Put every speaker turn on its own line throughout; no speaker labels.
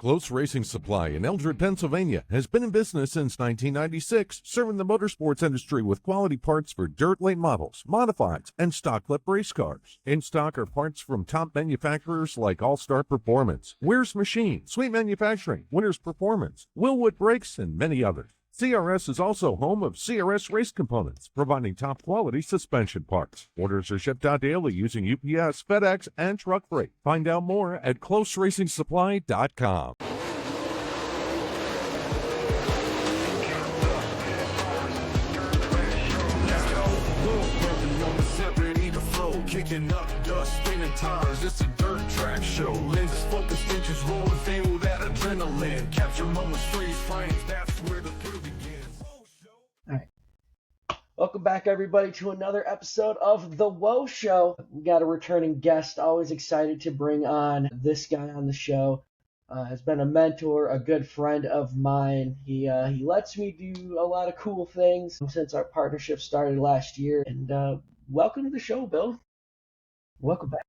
Close Racing Supply in Eldred, Pennsylvania has been in business since 1996, serving the motorsports industry with quality parts for dirt late models, modifieds, and stock clip race cars. In stock are parts from top manufacturers like All-Star Performance, Weir's Machine, Sweet Manufacturing, Winner's Performance, Willwood Brakes, and many others. CRS is also home of CRS Race Components, providing top-quality suspension parts. Orders are shipped out daily using UPS, FedEx, and truck freight. Find out more at closeracingsupply.com.
Kicking up dust, spinning tires, it's a dirt track show. Lenses, focus, inches, rolling, feel that adrenaline. Capture moments, freeze frames, that's where the thrill begins.
All right. Welcome back, everybody, to another episode of The Woah Show. We got a returning guest. Always excited to bring on this guy on the show. Has been a mentor, a good friend of mine. He lets me do a lot of cool things since our partnership started last year. And welcome to the show, Bill. Welcome back.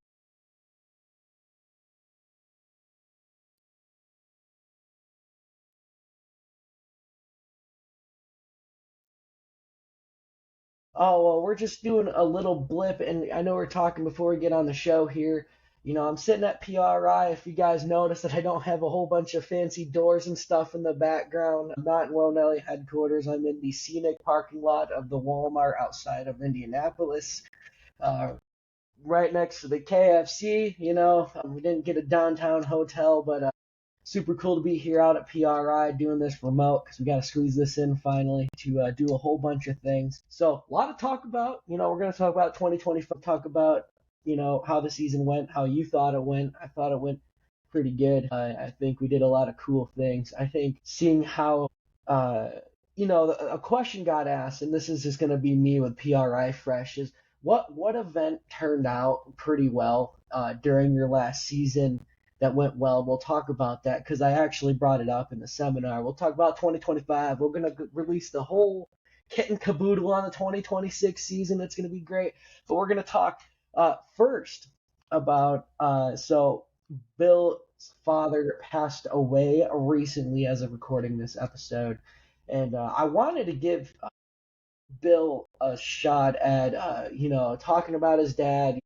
Oh, well, we're just doing a little blip, and I know we're talking before we get on the show here. You know, I'm sitting at PRI. If you guys notice that I don't have a whole bunch of fancy doors and stuff in the background, I'm not in Lone Ellie headquarters. I'm in the scenic parking lot of the Walmart outside of Indianapolis. Right next to the KFC, you know. We didn't get a downtown hotel, but super cool to be here out at PRI doing this remote because we got to squeeze this in finally to do a whole bunch of things. So a lot to talk about. You know, we're going to talk about 2025, talk about, you know, how the season went, how you thought it went. I thought it went pretty good. I think we did a lot of cool things. I think seeing how, you know, a question got asked, and this is just going to be me with PRI Fresh, is what event turned out pretty well during your last season that went well? We'll talk about that because I actually brought it up in the seminar. We'll talk about 2025. We're going to release the whole kit and caboodle on the 2026 season. It's going to be great. But we're going to talk first about, so Bill's father passed away recently as of recording this episode. And I wanted to give Bill a shot at, you know, talking about his dad.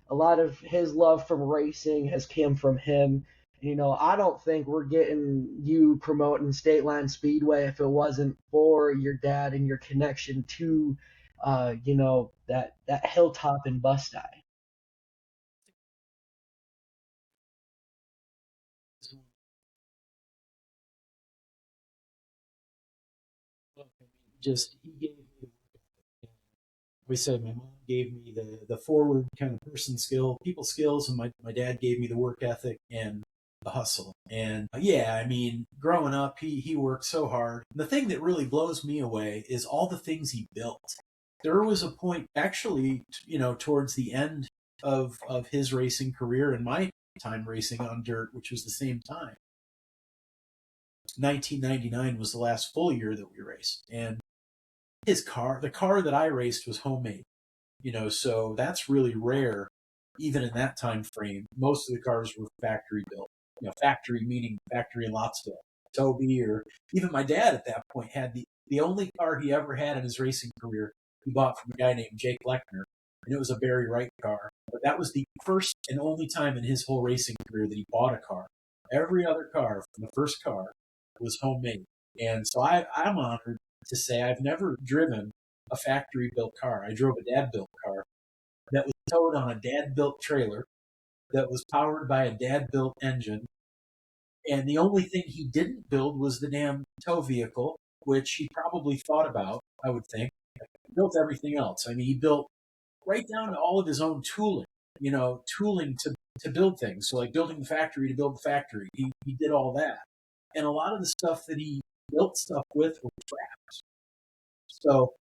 A lot of his love from racing has come from him. You know, I don't think we're getting you promoting Stateline Speedway if it wasn't for your dad and your connection to, you know, that hilltop in Bust Eye.
Just he gave me, we said my mom gave me the forward kind of person skill, people skills, and my dad gave me the work ethic and the hustle. And yeah, I mean, growing up, he worked so hard. The thing that really blows me away is all the things he built. There was a point, actually, you know, towards the end of his racing career and my time racing on dirt, which was the same time. 1999 was the last full year that we raced, and his car, the car that I raced, was homemade. You know, so that's really rare, even in that time frame. Most of the cars were factory built. You know, factory meaning factory in Lottsville. Toby, or even my dad at that point, had the only car he ever had in his racing career he bought from a guy named Jake Lechner, and it was a Barry Wright car. But that was the first and only time in his whole racing career that he bought a car. Every other car from the first car was homemade. And so I'm honored to say I've never driven a factory-built car. I drove a dad-built car that was towed on a dad-built trailer that was powered by a dad-built engine. And the only thing he didn't build was the damn tow vehicle, which he probably thought about, I would think. He built everything else. I mean, he built right down to all of his own tooling, you know, tooling to build things. So like building the factory to build the factory. He did all that. And a lot of the stuff that he built stuff with were scraps. So,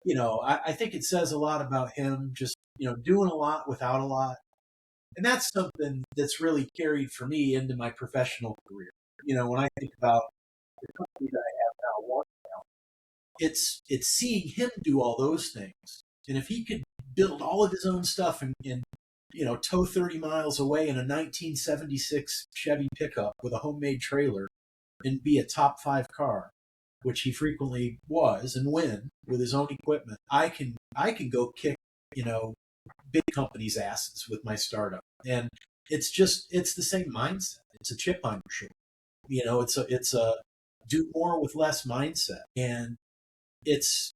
you know, I think it says a lot about him just, you know, doing a lot without a lot. And that's something that's really carried for me into my professional career. You know, when I think about the company that I have now, One now, it's seeing him do all those things. And if he could build all of his own stuff and tow 30 miles away in a 1976 Chevy pickup with a homemade trailer and be a top 5 car, which he frequently was, and win with his own equipment. I can go kick, big companies' asses with my startup. And it's the same mindset. It's a chip on your shoulder. It's a do more with less mindset. And it's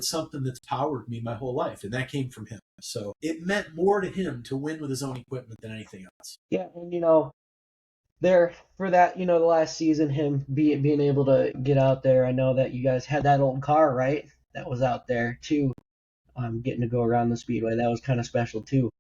something that's powered me my whole life. And that came from him. So it meant more to him to win with his own equipment than anything else.
Yeah, and there for that, the last season, him being able to get out there. I know that you guys had that old car, right? That was out there too, getting to go around the speedway. That was kind of special too.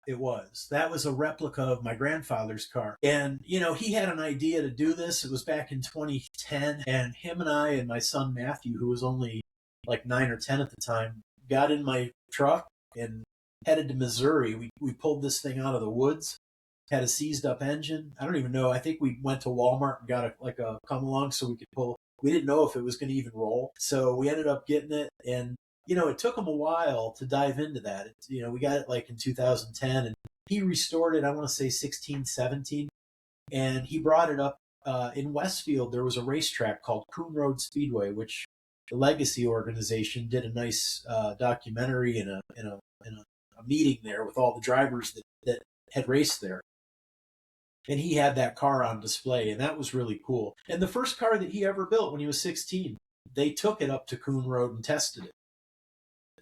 It was. That was a replica of my grandfather's car. And, he had an idea to do this. It was back in 2010. And him and I and my son Matthew, who was only like 9 or 10 at the time, got in my truck and headed to Missouri. We pulled this thing out of the woods, had a seized up engine. I don't even know. I think we went to Walmart and got a come along so we could pull. We didn't know if it was going to even roll. So we ended up getting it. And it took him a while to dive into that. We got it like in 2010, and he restored it, I want to say 16, 17, and he brought it up in Westfield. There was a racetrack called Coon Road Speedway, which the Legacy organization did a nice documentary and a meeting there with all the drivers that had raced there. And he had that car on display, and that was really cool. And the first car that he ever built when he was 16, they took it up to Coon Road and tested it.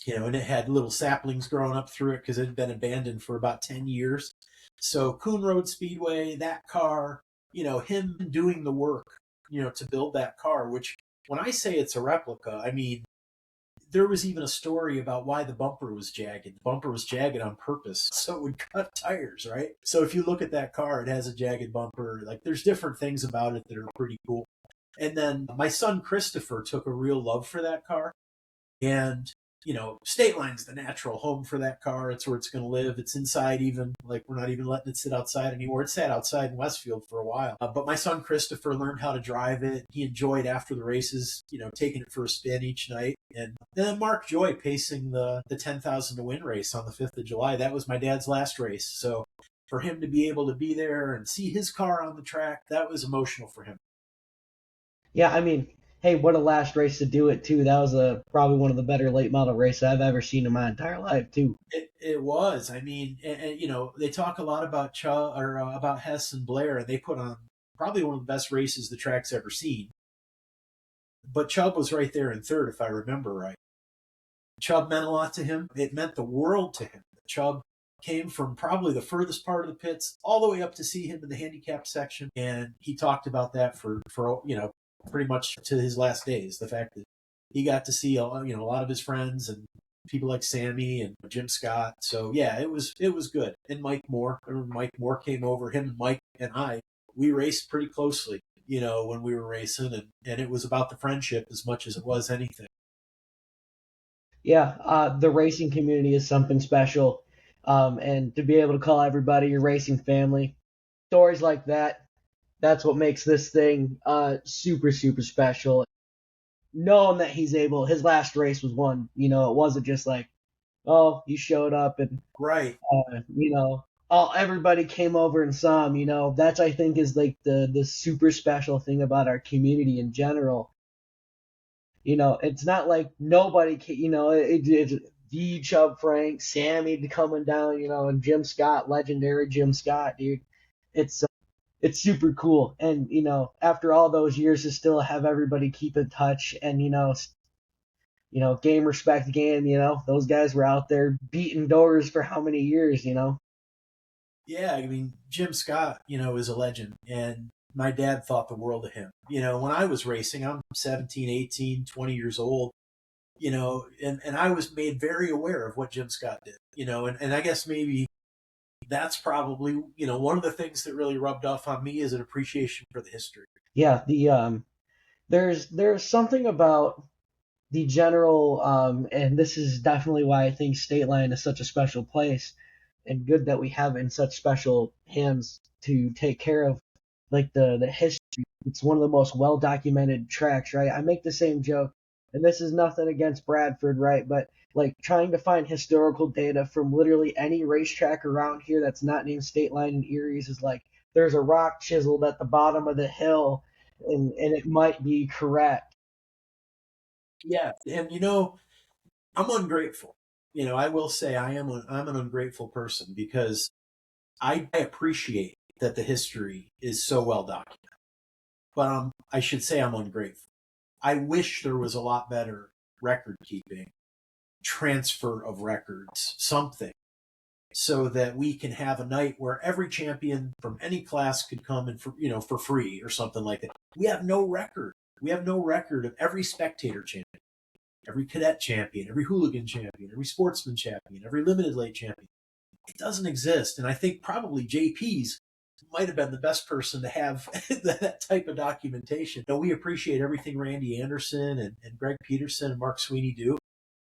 And it had little saplings growing up through it because it had been abandoned for about 10 years. So Coon Road Speedway, that car, him doing the work, to build that car, which when I say it's a replica, I mean, there was even a story about why the bumper was jagged. The bumper was jagged on purpose so it would cut tires, right? So if you look at that car, it has a jagged bumper. Like there's different things about it that are pretty cool. And then my son Christopher took a real love for that car. And Stateline's the natural home for that car. It's where it's going to live. It's inside even. Like, we're not even letting it sit outside anymore. It sat outside in Westfield for a while. But my son Christopher learned how to drive it. He enjoyed after the races, taking it for a spin each night. And then Mark Joy pacing the 10,000 to win race on the 5th of July. That was my dad's last race. So for him to be able to be there and see his car on the track, that was emotional for him.
Yeah, I mean, hey, what a last race to do it too. That was probably one of the better late model races I've ever seen in my entire life too.
It was. I mean, and they talk a lot about about Hess and Blair, and they put on probably one of the best races the track's ever seen. But Chubb was right there in third, if I remember right. Chubb meant a lot to him. It meant the world to him. Chubb came from probably the furthest part of the pits all the way up to see him in the handicapped section, and he talked about that for pretty much to his last days. The fact that he got to see a lot of his friends and people like Sammy and Jim Scott. So yeah, it was good. And Mike Moore came over. Him and Mike and we raced pretty closely, when we were racing, and it was about the friendship as much as it was anything.
Yeah, the racing community is something special, and to be able to call everybody your racing family, stories like that. That's what makes this thing super, super special. Knowing that his last race was won, it wasn't just like, oh, you showed up and,
right.
Everybody came over and saw him, that's, I think, is like the super special thing about our community in general. It's not like nobody can, it's D, Chubb, Frank, Sammy coming down, and Jim Scott, legendary Jim Scott, dude. It's super cool. And, after all those years to still have everybody keep in touch and, game respect game, those guys were out there beating doors for how many years,
Yeah, I mean, Jim Scott, is a legend. And my dad thought the world of him. When I was racing, I'm 17, 18, 20 years old, and I was made very aware of what Jim Scott did, and I guess maybe that's probably, one of the things that really rubbed off on me is an appreciation for the history.
Yeah, there's something about the general, and this is definitely why I think Stateline is such a special place, and good that we have in such special hands to take care of, like the history. It's one of the most well documented tracks, right? I make the same joke and this is nothing against Bradford, right? But like trying to find historical data from literally any racetrack around here that's not named Stateline and Erie's is like there's a rock chiseled at the bottom of the hill, and it might be correct.
Yeah, and I'm ungrateful. I will say I'm an ungrateful person because I appreciate that the history is so well documented. But I should say I'm ungrateful. I wish there was a lot better record keeping, transfer of records, something, so that we can have a night where every champion from any class could come in for free or something like that. We have no record. We have no record of every spectator champion, every cadet champion, every hooligan champion, every sportsman champion, every limited late champion. It doesn't exist. And I think probably JP's might have been the best person to have that type of documentation. We appreciate everything Randy Anderson and Greg Peterson and Mark Sweeney do.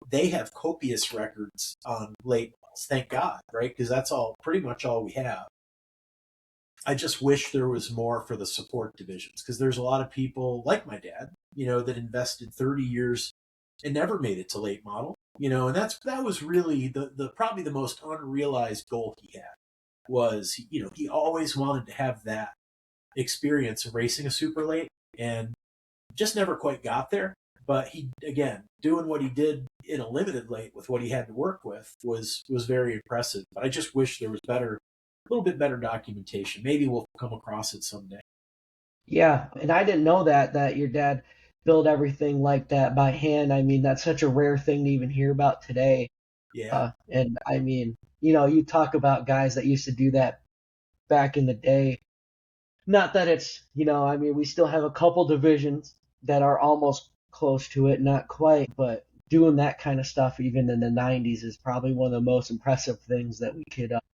They have copious records on late models, thank God, right? Because that's pretty much all we have. I just wish there was more for the support divisions, because there's a lot of people like my dad, that invested 30 years and never made it to late model, and that was really the probably the most unrealized goal he had was, he always wanted to have that experience of racing a super late and just never quite got there. But he, again, doing what he did in a limited late with what he had to work with was very impressive. But I just wish there was a little bit better documentation. Maybe we'll come across it someday.
Yeah, and I didn't know that your dad built everything like that by hand. I mean, that's such a rare thing to even hear about today.
Yeah.
And I mean, you talk about guys that used to do that back in the day. Not that it's, I mean, we still have a couple divisions that are almost close to it, not quite, but doing that kind of stuff even in the 90s is probably one of the most impressive things that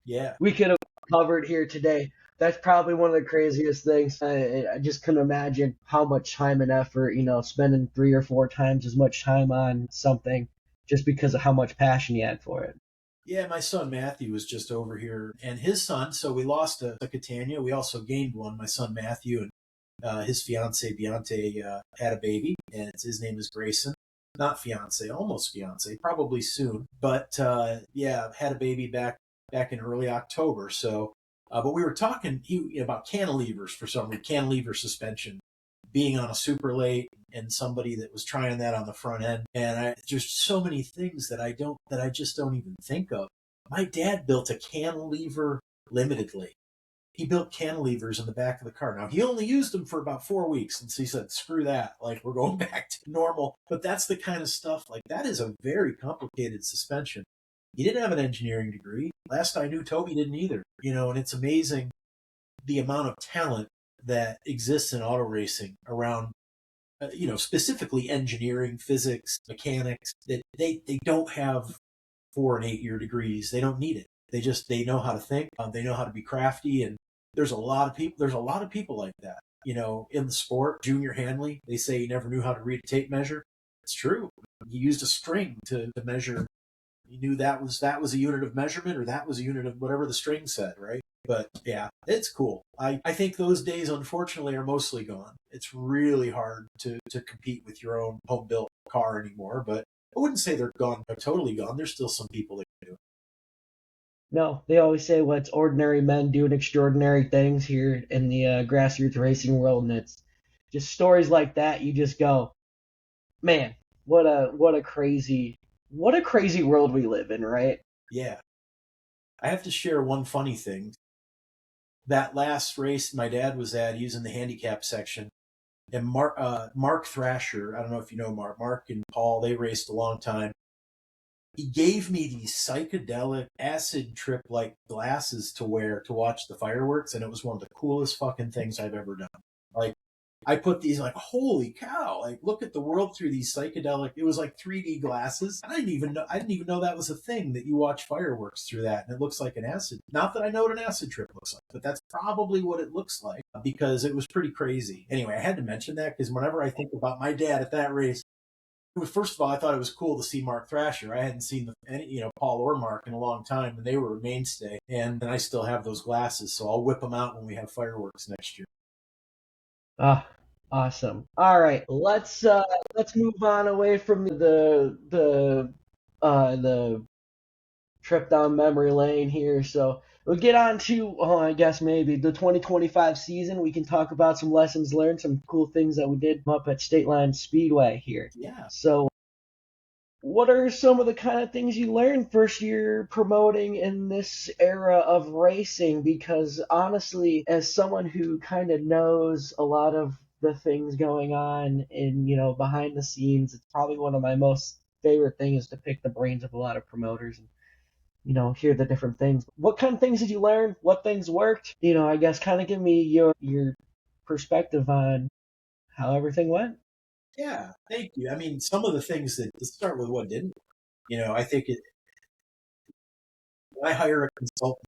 Yeah.
we could have covered here today. That's probably one of the craziest things. I just couldn't imagine how much time and effort, spending 3 or 4 times as much time on something just because of how much passion he had for it.
Yeah, my son Matthew was just over here, and his son. So we lost a Catania. We also gained one. My son Matthew and his fiance Beyonce had a baby, and his name is Grayson. Not fiance, almost fiance, probably soon. But yeah, had a baby back in early October. So, but we were talking about cantilevers for some reason, cantilever suspension being on a super late and somebody that was trying that on the front end. And just so many things that I just don't even think of. My dad built a cantilever limited late. He built cantilevers in the back of the car. Now, he only used them for about 4 weeks. And so he said, screw that. Like, we're going back to normal. But that's the kind of stuff, like, that is a very complicated suspension. He didn't have an engineering degree. Last I knew, Toby didn't either. And it's amazing the amount of talent that exists in auto racing around, specifically engineering, physics, mechanics, that they don't have 4 and 8 year degrees. They don't need it. They know how to think. They know how to be crafty. And there's a lot of people like that, in the sport. Junior Hanley, they say he never knew how to read a tape measure. It's true. He used a string to measure. He knew that was a unit of measurement, or that was a unit of whatever the string said, right? But yeah, it's cool. I think those days, unfortunately, are mostly gone. It's really hard to compete with your own home built car anymore. But I wouldn't say they're gone, they're totally gone. There's still some people that can do it.
No, they always say what's ordinary men doing extraordinary things here in the grassroots racing world, and it's just stories like that. You just go, man, what a crazy world we live in, right?
Yeah. I have to share one funny thing. That last race my dad was at, he was in the handicap section. And Mark Thrasher, I don't know if you know Mark and Paul, they raced a long time. He gave me these psychedelic acid trip like glasses to wear to watch the fireworks, and it was one of the coolest fucking things I've ever done. Like, I put these, like, holy cow, like, look at the world through these psychedelic, it was like 3D glasses. I didn't even know that was a thing, that you watch fireworks through that, and it looks like an acid. Not that I know what an acid trip looks like, but that's probably what it looks like, because it was pretty crazy. Anyway, I had to mention that because whenever I think about my dad at that race, first of all, I thought it was cool to see Mark Thrasher. I hadn't seen Paul or Mark in a long time, and they were a mainstay. And I still have those glasses, so I'll whip them out when we have fireworks next year.
Ah, Awesome. All right, let's move on away from the trip down memory lane here. So we'll get on to, oh, I guess maybe the 2025 season. We can talk about some lessons learned, some cool things that we did up at Stateline Speedway here.
Yeah.
So, what are some of the kind of things you learned first year promoting in this era of racing? Because honestly, as someone who kind of knows a lot of the things going on in, behind the scenes, it's probably one of my most favorite things to pick the brains of a lot of promoters and hear the different things. What kind of things did you learn? What things worked? I guess kind of give me your perspective on how everything went.
Yeah, thank you. I mean, some of the things that, let's start with what didn't. I think when I hire a consultant,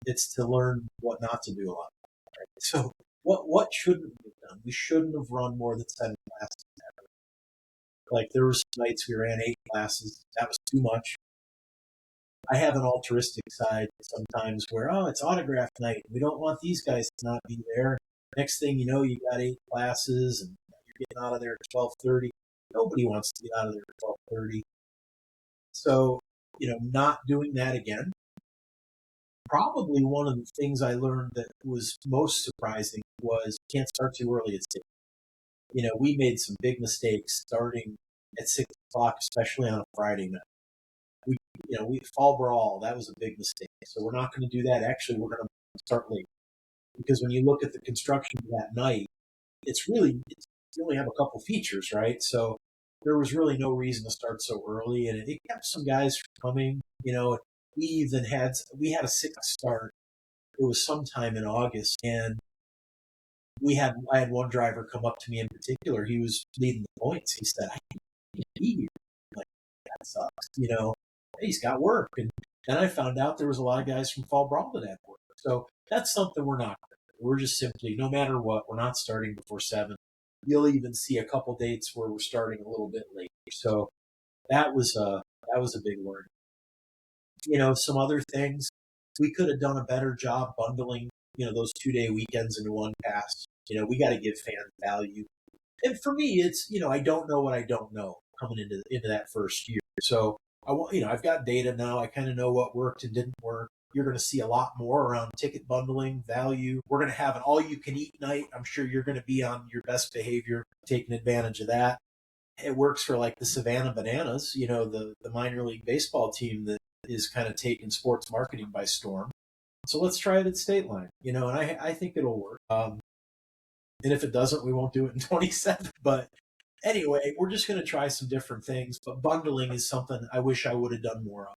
it's to learn what not to do a lot. Right? So what shouldn't we have done? We shouldn't have run more than 7 classes. Like there were some nights we ran 8 classes. That was too much. I have an altruistic side sometimes where, oh, it's autograph night. We don't want these guys to not be there. Next thing you know, you got 8 classes and you're getting out of there at 12:30. Nobody wants to get out of there at 12:30. So, not doing that again. Probably one of the things I learned that was most surprising was you can't start too early at 6. We made some big mistakes starting at 6 o'clock, especially on a Friday night. We fall brawl. That was a big mistake. So we're not going to do that. Actually, we're going to start late because when you look at the construction that night, you only have a couple features, right? So there was really no reason to start so early, and it kept some guys from coming. We had a 6 start. It was sometime in August, and I had one driver come up to me in particular. He was leading the points. He said, "I can't be here." I'm like, that sucks. He's got work. And then I found out there was a lot of guys from Fall Brawl that had work. So that's something we're not going to do. We're just simply, no matter what, we're not starting before 7. You'll even see a couple dates where we're starting a little bit late. So that was a big learning. Some other things, we could have done a better job bundling, those 2-day weekends into one pass. We got to give fans value. And for me, it's, I don't know what I don't know coming into that first year. So I've got data now. I kind of know what worked and didn't work. You're going to see a lot more around ticket bundling, value. We're going to have an all-you-can-eat night. I'm sure you're going to be on your best behavior, taking advantage of that. It works for like the Savannah Bananas, the minor league baseball team that is kind of taking sports marketing by storm. So let's try it at Stateline, and I think it'll work. And if it doesn't, we won't do it in 27. But anyway, we're just going to try some different things. But bundling is something I wish I would have done more of.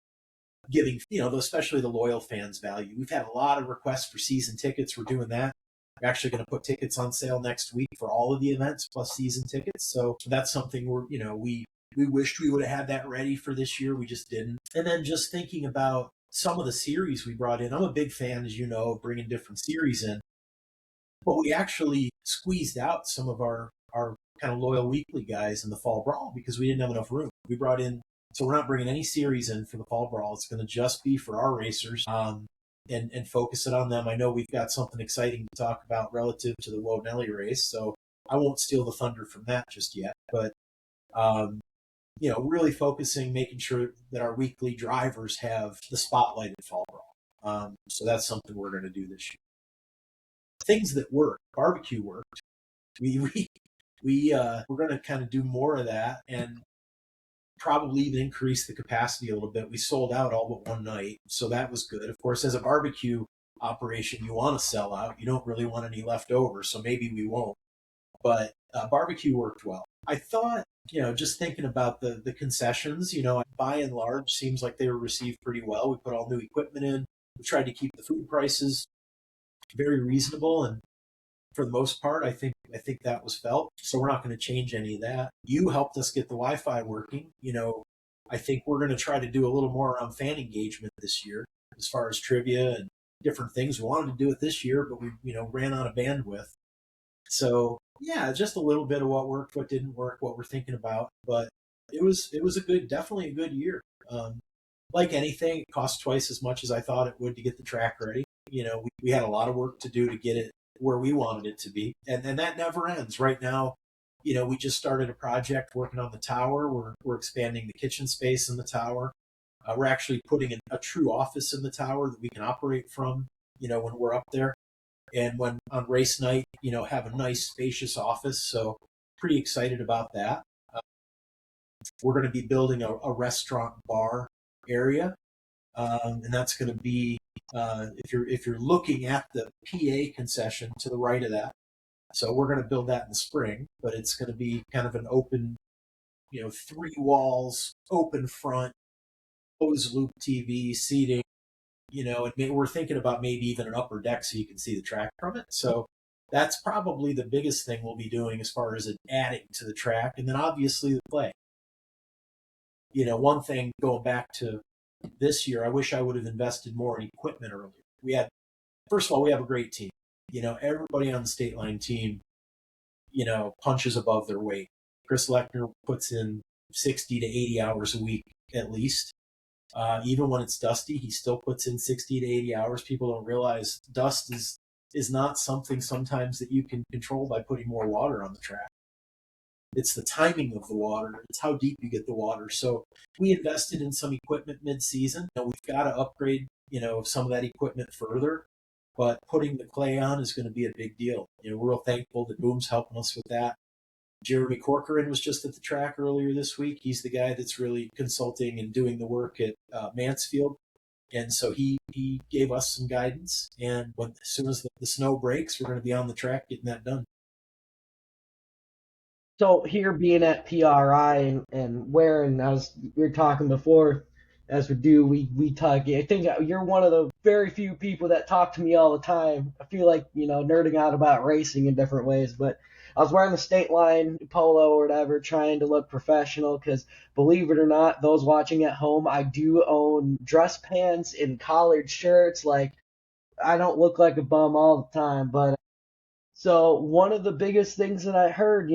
Giving, especially the loyal fans value. We've had a lot of requests for season tickets. We're doing that. We're actually going to put tickets on sale next week for all of the events plus season tickets. So that's something we wished we would have had that ready for this year. We just didn't. And then just thinking about some of the series we brought in. I'm a big fan, as you know, of bringing different series in. But we actually squeezed out some of our kind of loyal weekly guys in the Fall Brawl because we didn't have enough room. We brought in, so we're not bringing any series in for the Fall Brawl. It's going to just be for our racers and focus it on them. I know we've got something exciting to talk about relative to the Woah race, so I won't steal the thunder from that just yet. But really focusing, making sure that our weekly drivers have the spotlight at Fall Brawl. So that's something we're going to do this year. Things that work, barbecue worked. We're going to kind of do more of that and probably even increase the capacity a little bit. We sold out all but one night, so that was good. Of course, as a barbecue operation, you want to sell out. You don't really want any left over, so maybe we won't. But barbecue worked well. I thought, just thinking about the concessions, by and large, seems like they were received pretty well. We put all new equipment in. We tried to keep the food prices very reasonable, and for the most part, I think that was felt. So we're not going to change any of that. You helped us get the Wi-Fi working. I think we're going to try to do a little more around fan engagement this year, as far as trivia and different things. We wanted to do it this year, but we ran out of bandwidth. So yeah, just a little bit of what worked, what didn't work, what we're thinking about. But it was definitely a good year. Like anything, it cost twice as much as I thought it would to get the track ready. We had a lot of work to do to get it where we wanted it to be. And that never ends. Right now, we just started a project working on the tower. We're expanding the kitchen space in the tower. We're actually putting a true office in the tower that we can operate from, when we're up there. And when on race night, have a nice spacious office. So pretty excited about that. We're going to be building a restaurant bar area. And that's going to be, if you're looking at the PA concession to the right of that. So we're going to build that in the spring, but it's going to be kind of an open, 3 walls, open front, closed loop TV, seating, and we're thinking about maybe even an upper deck so you can see the track from it. So that's probably the biggest thing we'll be doing as far as adding to the track. And then obviously the play. One thing going back to this year, I wish I would have invested more in equipment earlier. First of all, we have a great team. Everybody on the Stateline team, punches above their weight. Chris Lechner puts in 60 to 80 hours a week at least. Even when it's dusty, he still puts in 60 to 80 hours. People don't realize dust is not something sometimes that you can control by putting more water on the track. It's the timing of the water. It's how deep you get the water. So we invested in some equipment mid-season. We've got to upgrade, some of that equipment further. But putting the clay on is going to be a big deal. We're real thankful that Boom's helping us with that. Jeremy Corcoran was just at the track earlier this week. He's the guy that's really consulting and doing the work at Mansfield. And so he gave us some guidance. And as soon as the snow breaks, we're going to be on the track getting that done.
So here being at PRI and wearing, as we were talking before, as we talk. I think you're one of the very few people that talk to me all the time. I feel like, nerding out about racing in different ways, but I was wearing the Stateline polo or whatever, trying to look professional because, believe it or not, those watching at home, I do own dress pants and collared shirts. Like, I don't look like a bum all the time, but so one of the biggest things that I heard,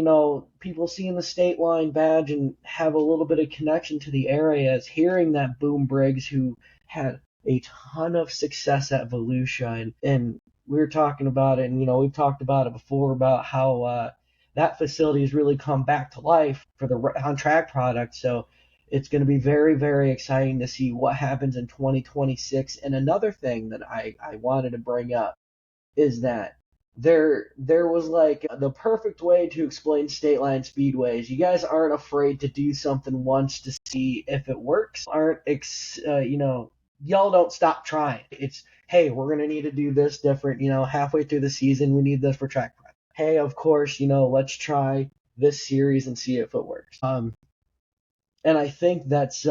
people seeing the Stateline badge and have a little bit of connection to the area is hearing that Boom Briggs, who had a ton of success at Volusia, and we were talking about it, and we've talked about it before about how that facility has really come back to life for the on-track product. So it's going to be very, very exciting to see what happens in 2026. And another thing that I wanted to bring up is that there was like the perfect way to explain Stateline Speedways. You guys aren't afraid to do something once to see if it works. Y'all don't stop trying. It's, hey, we're going to need to do this different, halfway through the season, we need this for track prep. Hey, of course, let's try this series and see if it works. And I think that's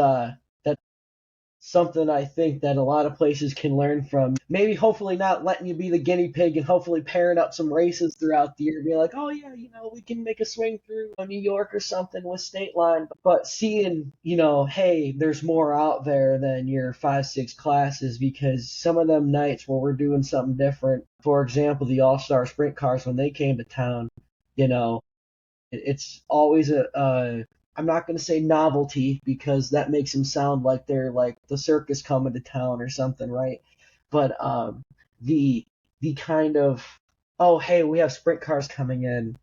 something I think that a lot of places can learn from. Maybe hopefully not letting you be the guinea pig and hopefully pairing up some races throughout the year. Be like, oh yeah, we can make a swing through New York or something with Stateline. But seeing, hey, there's more out there than your 5-6 classes, because some of them nights where we're doing something different, for example, the All-Star Sprint Cars, when they came to town, it's always I'm not going to say novelty because that makes them sound like they're like the circus coming to town or something, right? But the kind of, oh, hey, we have sprint cars coming in,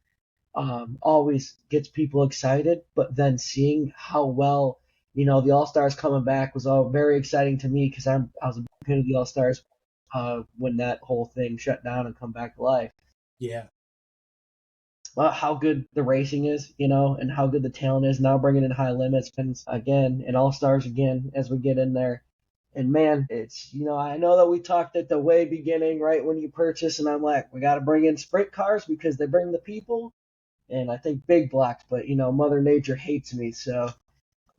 always gets people excited. But then seeing how well, the All-Stars coming back was all very exciting to me because I was a big fan of the All-Stars when that whole thing shut down and come back to life.
Yeah.
How good the racing is, and how good the talent is. Now bringing in high limits again and all-stars again as we get in there. And man, it's, I know that we talked at the way beginning, right, when you purchase, and I'm like, we got to bring in sprint cars because they bring the people. And I think big blocks, but, Mother Nature hates me, so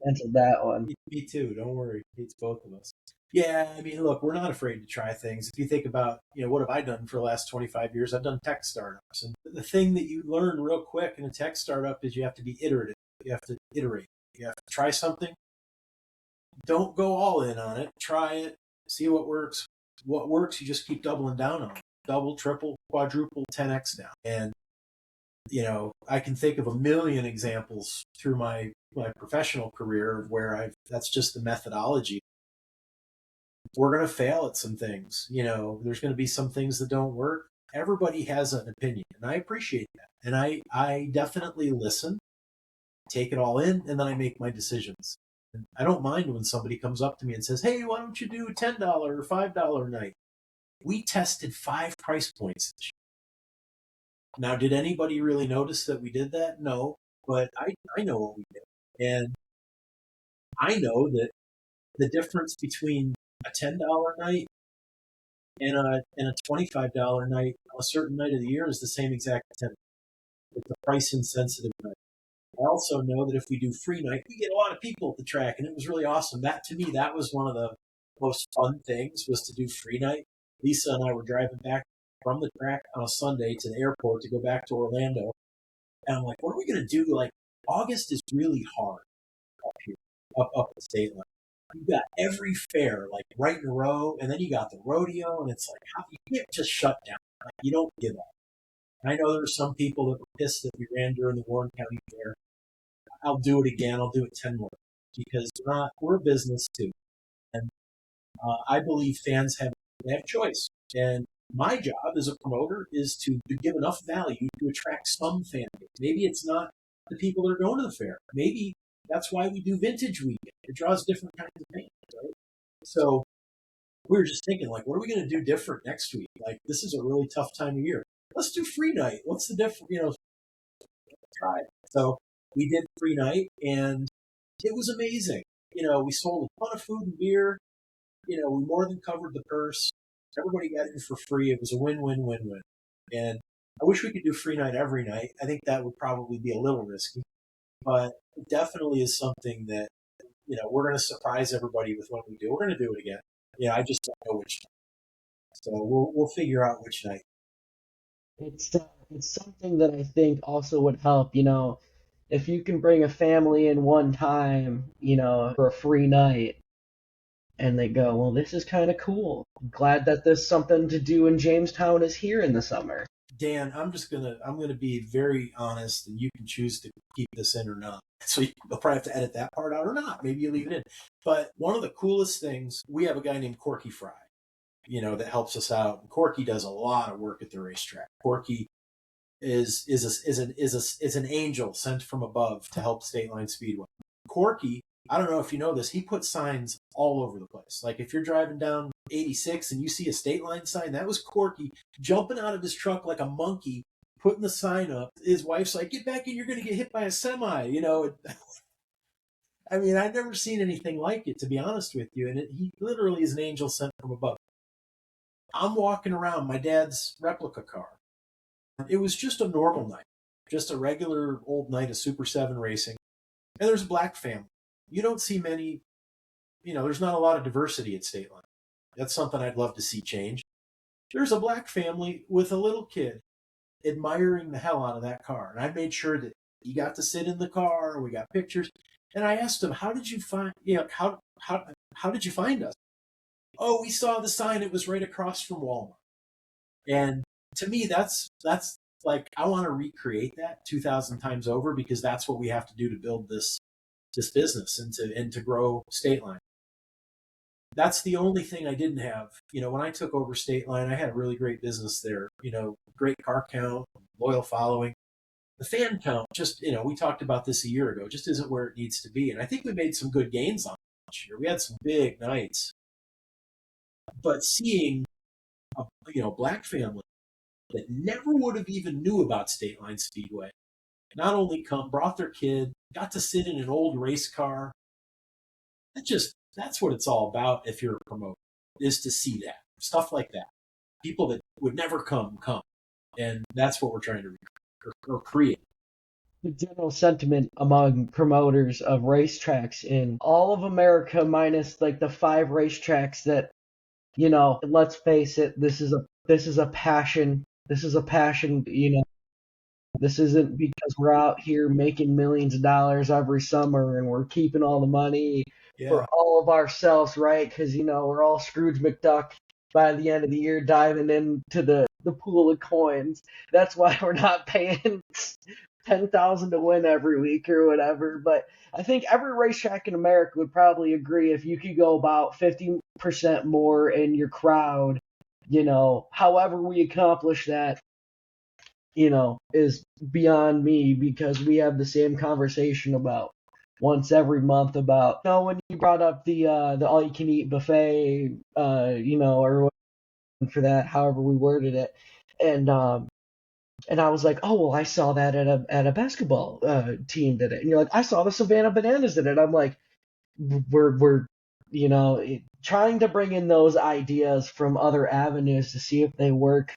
answer that one.
Me too. Don't worry. Hates both of us. Yeah, I mean, look, we're not afraid to try things. If you think about, what have I done for the last 25 years? I've done tech startups. And the thing that you learn real quick in a tech startup is you have to be iterative. You have to iterate. You have to try something. Don't go all in on it. Try it. See what works. What works, you just keep doubling down on it. Double, triple, quadruple, 10x down. And, I can think of a million examples through my professional career where that's just the methodology. We're going to fail at some things. There's going to be some things that don't work. everybody has an opinion, and I appreciate that. And I definitely listen, take it all in, and then I make my decisions. And I don't mind when somebody comes up to me and says, "Hey, why don't you do $10 or $5 night?" We tested 5 price points this year. Now, did anybody really notice that we did that? No, but I know what we did. And I know that the difference between a $10 night and a $25 night on a certain night of the year is the same exact 10. It's a price insensitive night. I also know that if we do free night, we get a lot of people at the track, and it was really awesome. That to me, that was one of the most fun things, was to do free night. Lisa and I were driving back from the track on a Sunday to the airport to go back to Orlando, and I'm like, what are we going to do? Like, August is really hard up here, up the state line. You got every fair like right in a row, and then you got the rodeo, and it's like, how you can't just shut down. Like, you don't give up. And I know there were some people that were pissed that we ran during the Warren County Fair. I'll do it again. I'll do it 10 more because we're a business too, and I believe fans they have choice. And my job as a promoter is to give enough value to attract some fan base. Maybe it's not the people that are going to the fair. Maybe that's why we do Vintage Weekend. It draws different kinds of fans, right? So we were just thinking, like, what are we going to do different next week? Like, this is a really tough time of year. Let's do free night. What's the difference? Try it. So we did free night, and it was amazing. We sold a ton of food and beer. We more than covered the purse. Everybody got in for free. It was a win-win-win-win. And I wish we could do free night every night. I think that would probably be a little risky, but it definitely is something that, we're going to surprise everybody with when we do. We're going to do it again. I just don't know which night. So we'll figure out which night.
It's something that I think also would help, if you can bring a family in one time, for a free night, and they go, well, this is kind of cool. Glad that there's something to do in Jamestown is here in the summer.
Dan, I'm gonna be very honest, and you can choose to keep this in or not. So you'll probably have to edit that part out or not. Maybe you leave it in. But one of the coolest things, we have a guy named Corky Fry, that helps us out. Corky does a lot of work at the racetrack. Corky is an angel sent from above to help Stateline Speedway. Corky, I don't know if you know this, he puts signs all over the place. Like if you're driving down 86 and you see a Stateline sign, that was Corky jumping out of his truck like a monkey, putting the sign up. His wife's like, "Get back in, you're going to get hit by a semi." I mean, I've never seen anything like it, to be honest with you. And he literally is an angel sent from above. I'm walking around my dad's replica car. It was just a normal night, just a regular old night of Super 7 racing. And there's a black family. You don't see many, there's not a lot of diversity at Stateline. That's something I'd love to see change. There's a black family with a little kid admiring the hell out of that car. And I made sure that he got to sit in the car. We got pictures. And I asked him, how did you find, how did you find us? Oh, we saw the sign. It was right across from Walmart. And to me, that's like, I want to recreate that 2,000 times over, because that's what we have to do to build this business and to grow Stateline. That's the only thing I didn't have. When I took over Stateline, I had a really great business there. Great car count, loyal following. The fan count, just, we talked about this a year ago, just isn't where it needs to be. And I think we made some good gains on it this year. We had some big nights. But seeing a black family that never would have even knew about Stateline Speedway, not only brought their kid, got to sit in an old race car. That's what it's all about. If you're a promoter, is to see that stuff like that. People that would never come, and that's what we're trying to create.
The general sentiment among promoters of racetracks in all of America, minus like the 5 racetracks that, let's face it, this is a passion. This is a passion, This isn't because we're out here making millions of dollars every summer and we're keeping all the money for all of ourselves, right? Because, we're all Scrooge McDuck by the end of the year diving into the pool of coins. That's why we're not paying $10,000 to win every week or whatever. But I think every racetrack in America would probably agree if you could go about 50% more in your crowd However we accomplish that, is beyond me, because we have the same conversation about once every month about, when you brought up the all you can eat buffet, or for that, however we worded it. And I was like, oh, well, I saw that at a basketball team did it. And you're like, I saw the Savannah Bananas did it. I'm like, we're trying to bring in those ideas from other avenues to see if they work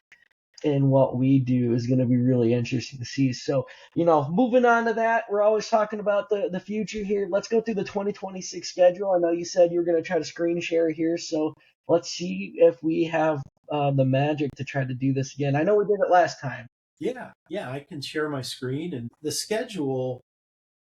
in what we do is going to be really interesting to see. So, moving on to that, we're always talking about the future here. Let's go through the 2026 schedule. I know you said you were going to try to screen share here, so let's see if we have the magic to try to do this again. I know we did it last time.
Yeah, I can share my screen. And the schedule,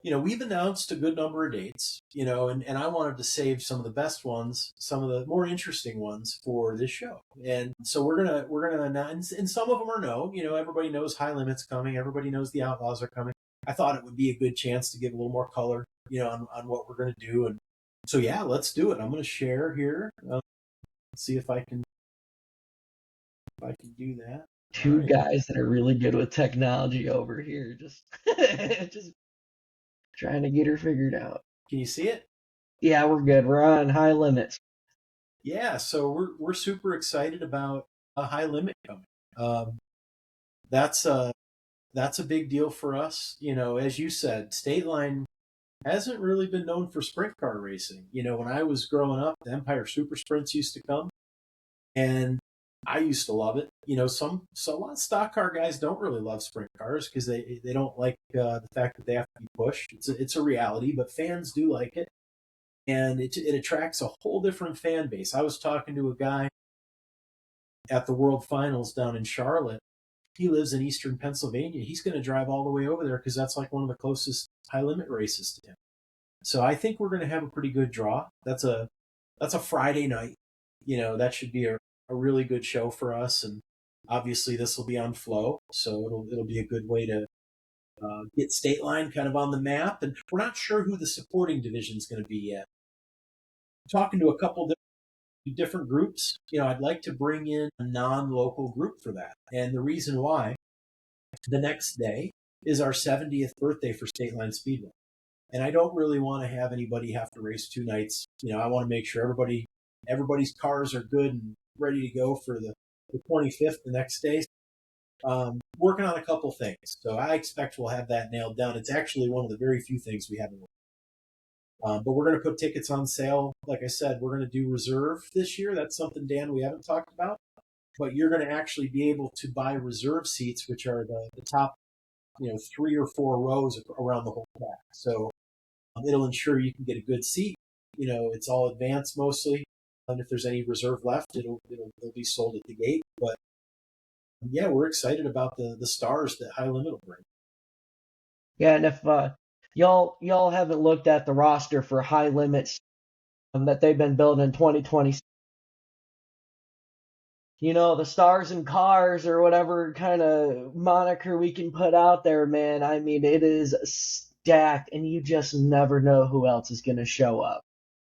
we've announced a good number of dates, and I wanted to save some of the best ones, some of the more interesting ones for this show. And so we're gonna announce, and some of them are known. Everybody knows High Limit's coming. Everybody knows the Outlaws are coming. I thought it would be a good chance to give a little more color, on what we're gonna do. And so yeah, let's do it. I'm gonna share here. See if I can do that.
Two guys that are really good with technology over here, just just trying to get her figured out.
Can you see it?
Yeah, we're good. We're on High Limits.
Yeah, so we're super excited about a High Limit coming. That's a big deal for us. As you said, Stateline hasn't really been known for sprint car racing. When I was growing up, the Empire Super Sprints used to come, and I used to love it. So a lot of stock car guys don't really love sprint cars because they don't like the fact that they have to be pushed. It's a reality, but fans do like it, and it attracts a whole different fan base. I was talking to a guy at the World Finals down in Charlotte. He lives in Eastern Pennsylvania. He's going to drive all the way over there because that's like one of the closest High Limit races to him. So I think we're going to have a pretty good draw. That's a Friday night. That should be a really good show for us, and obviously this will be on Flow, so it'll be a good way to get Stateline kind of on the map. And we're not sure who the supporting division is going to be yet. Talking to a couple different groups, I'd like to bring in a non-local group for that, and the reason why, the next day is our 70th birthday for Stateline Speedway, and I don't really want to have anybody have to race 2 nights. I want to make sure everybody's cars are good and ready to go for the 25th, the next day. Working on a couple things. So I expect we'll have that nailed down. It's actually one of the very few things we haven't worked on. But we're going to put tickets on sale. Like I said, we're going to do reserve this year. That's something, Dan, we haven't talked about. But you're going to actually be able to buy reserve seats, which are the top 3 or 4 rows around the whole track. So it'll ensure you can get a good seat. It's all advanced mostly. And if there's any reserve left, it'll be sold at the gate. But yeah, we're excited about the stars that High Limit will bring.
Yeah, and if y'all haven't looked at the roster for High Limits that they've been building in 2020, the stars and cars or whatever kind of moniker we can put out there, man. I mean, it is stacked, and you just never know who else is going to show up.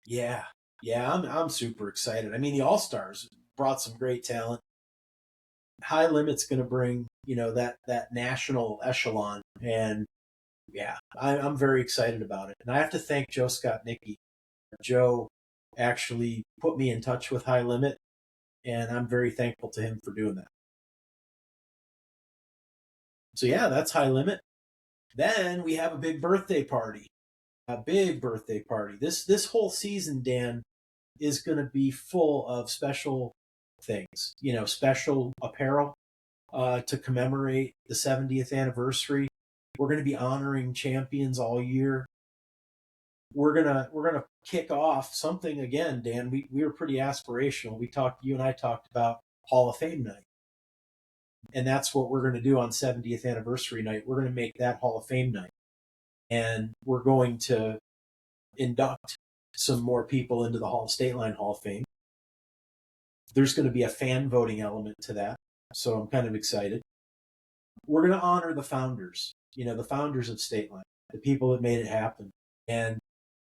Yeah, I'm super excited. I mean, the All Stars brought some great talent. High Limit's going to bring that national echelon, and yeah, I'm very excited about it. And I have to thank Joe Scott Nicky. Joe actually put me in touch with High Limit, and I'm very thankful to him for doing that. So yeah, that's High Limit. Then we have a big birthday party. This whole season, Dan, is going to be full of special things, special apparel to commemorate the 70th anniversary. We're going to be honoring champions all year. We're gonna kick off something again, Dan. We were pretty aspirational. You and I talked about Hall of Fame night, and that's what we're going to do on 70th anniversary night. We're going to make that Hall of Fame night, and we're going to induct some more people into the Stateline Hall of Fame. There's going to be a fan voting element to that, so I'm kind of excited. We're going to honor the founders, the founders of Stateline, the people that made it happen. And,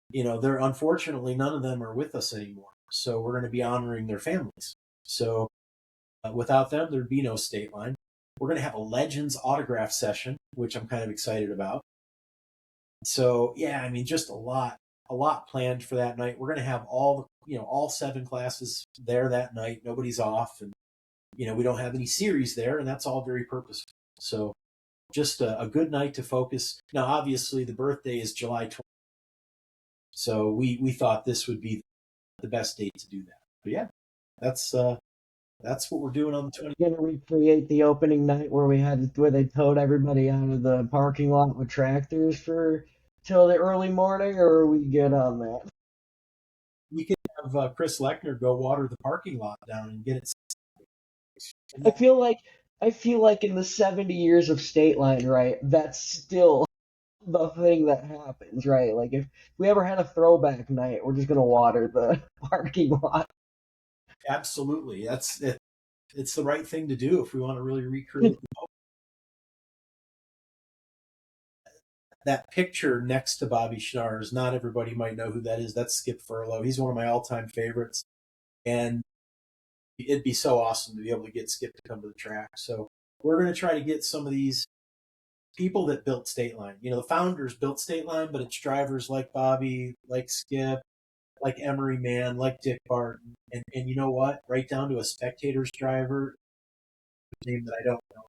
they're unfortunately, none of them are with us anymore. So we're going to be honoring their families. So Without them, there'd be no Stateline. We're going to have a Legends autograph session, which I'm kind of excited about. So yeah, I mean, just a lot planned for that night. We're going to have all 7 classes there that night. Nobody's off, and we don't have any series there, and that's all very purposeful. So just a good night to focus. Now, obviously, the birthday is July 20th, so we thought this would be the best date to do that. But yeah, that's what we're doing on the 20th.
Gonna recreate the opening night where they towed everybody out of the parking lot with tractors for till the early morning, or are we good on that?
We could have Chris Lechner go water the parking lot down and get it.
I feel like in the 70 years of Stateline, right, that's still the thing that happens, right? Like if we ever had a throwback night, we're just gonna water the parking lot.
Absolutely, that's it. It's the right thing to do if we want to really recreate that picture next to Bobby Schnars. Not everybody might know who that is. That's Skip Furlow. He's one of my all-time favorites, and it'd be so awesome to be able to get Skip to come to the track. So we're going to try to get some of these people that built Stateline. The founders built Stateline, but it's drivers like Bobby, like Skip, like Emery Mann, like Dick Barton, and you know what? Right down to a spectators driver, name that I don't know,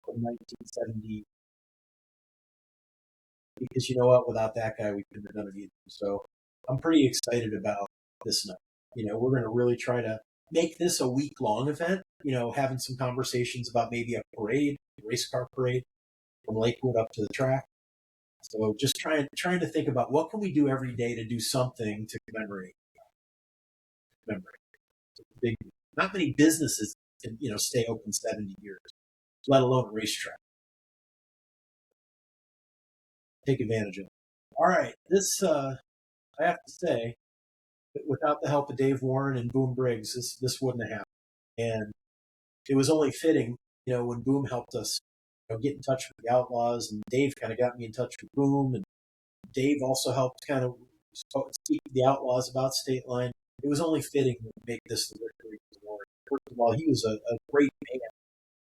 from 1970. Because you know what? Without that guy, we couldn't have done it either. So I'm pretty excited about this night. We're going to really try to make this a week-long event. Having some conversations about maybe a parade, a race car parade from Lakewood up to the track. So just trying to think about what can we do every day to do something to commemorate. Not many businesses can stay open 70 years, let alone a racetrack. Take advantage of it. All right, this I have to say, without the help of Dave Warren and Boom Briggs, this wouldn't have happened. And it was only fitting, when Boom helped us, get in touch with the Outlaws, and Dave kind of got me in touch with Boom, and Dave also helped kind of speak to the Outlaws about Stateline. It was only fitting to make this the Rick Award. First of all, he was a great man,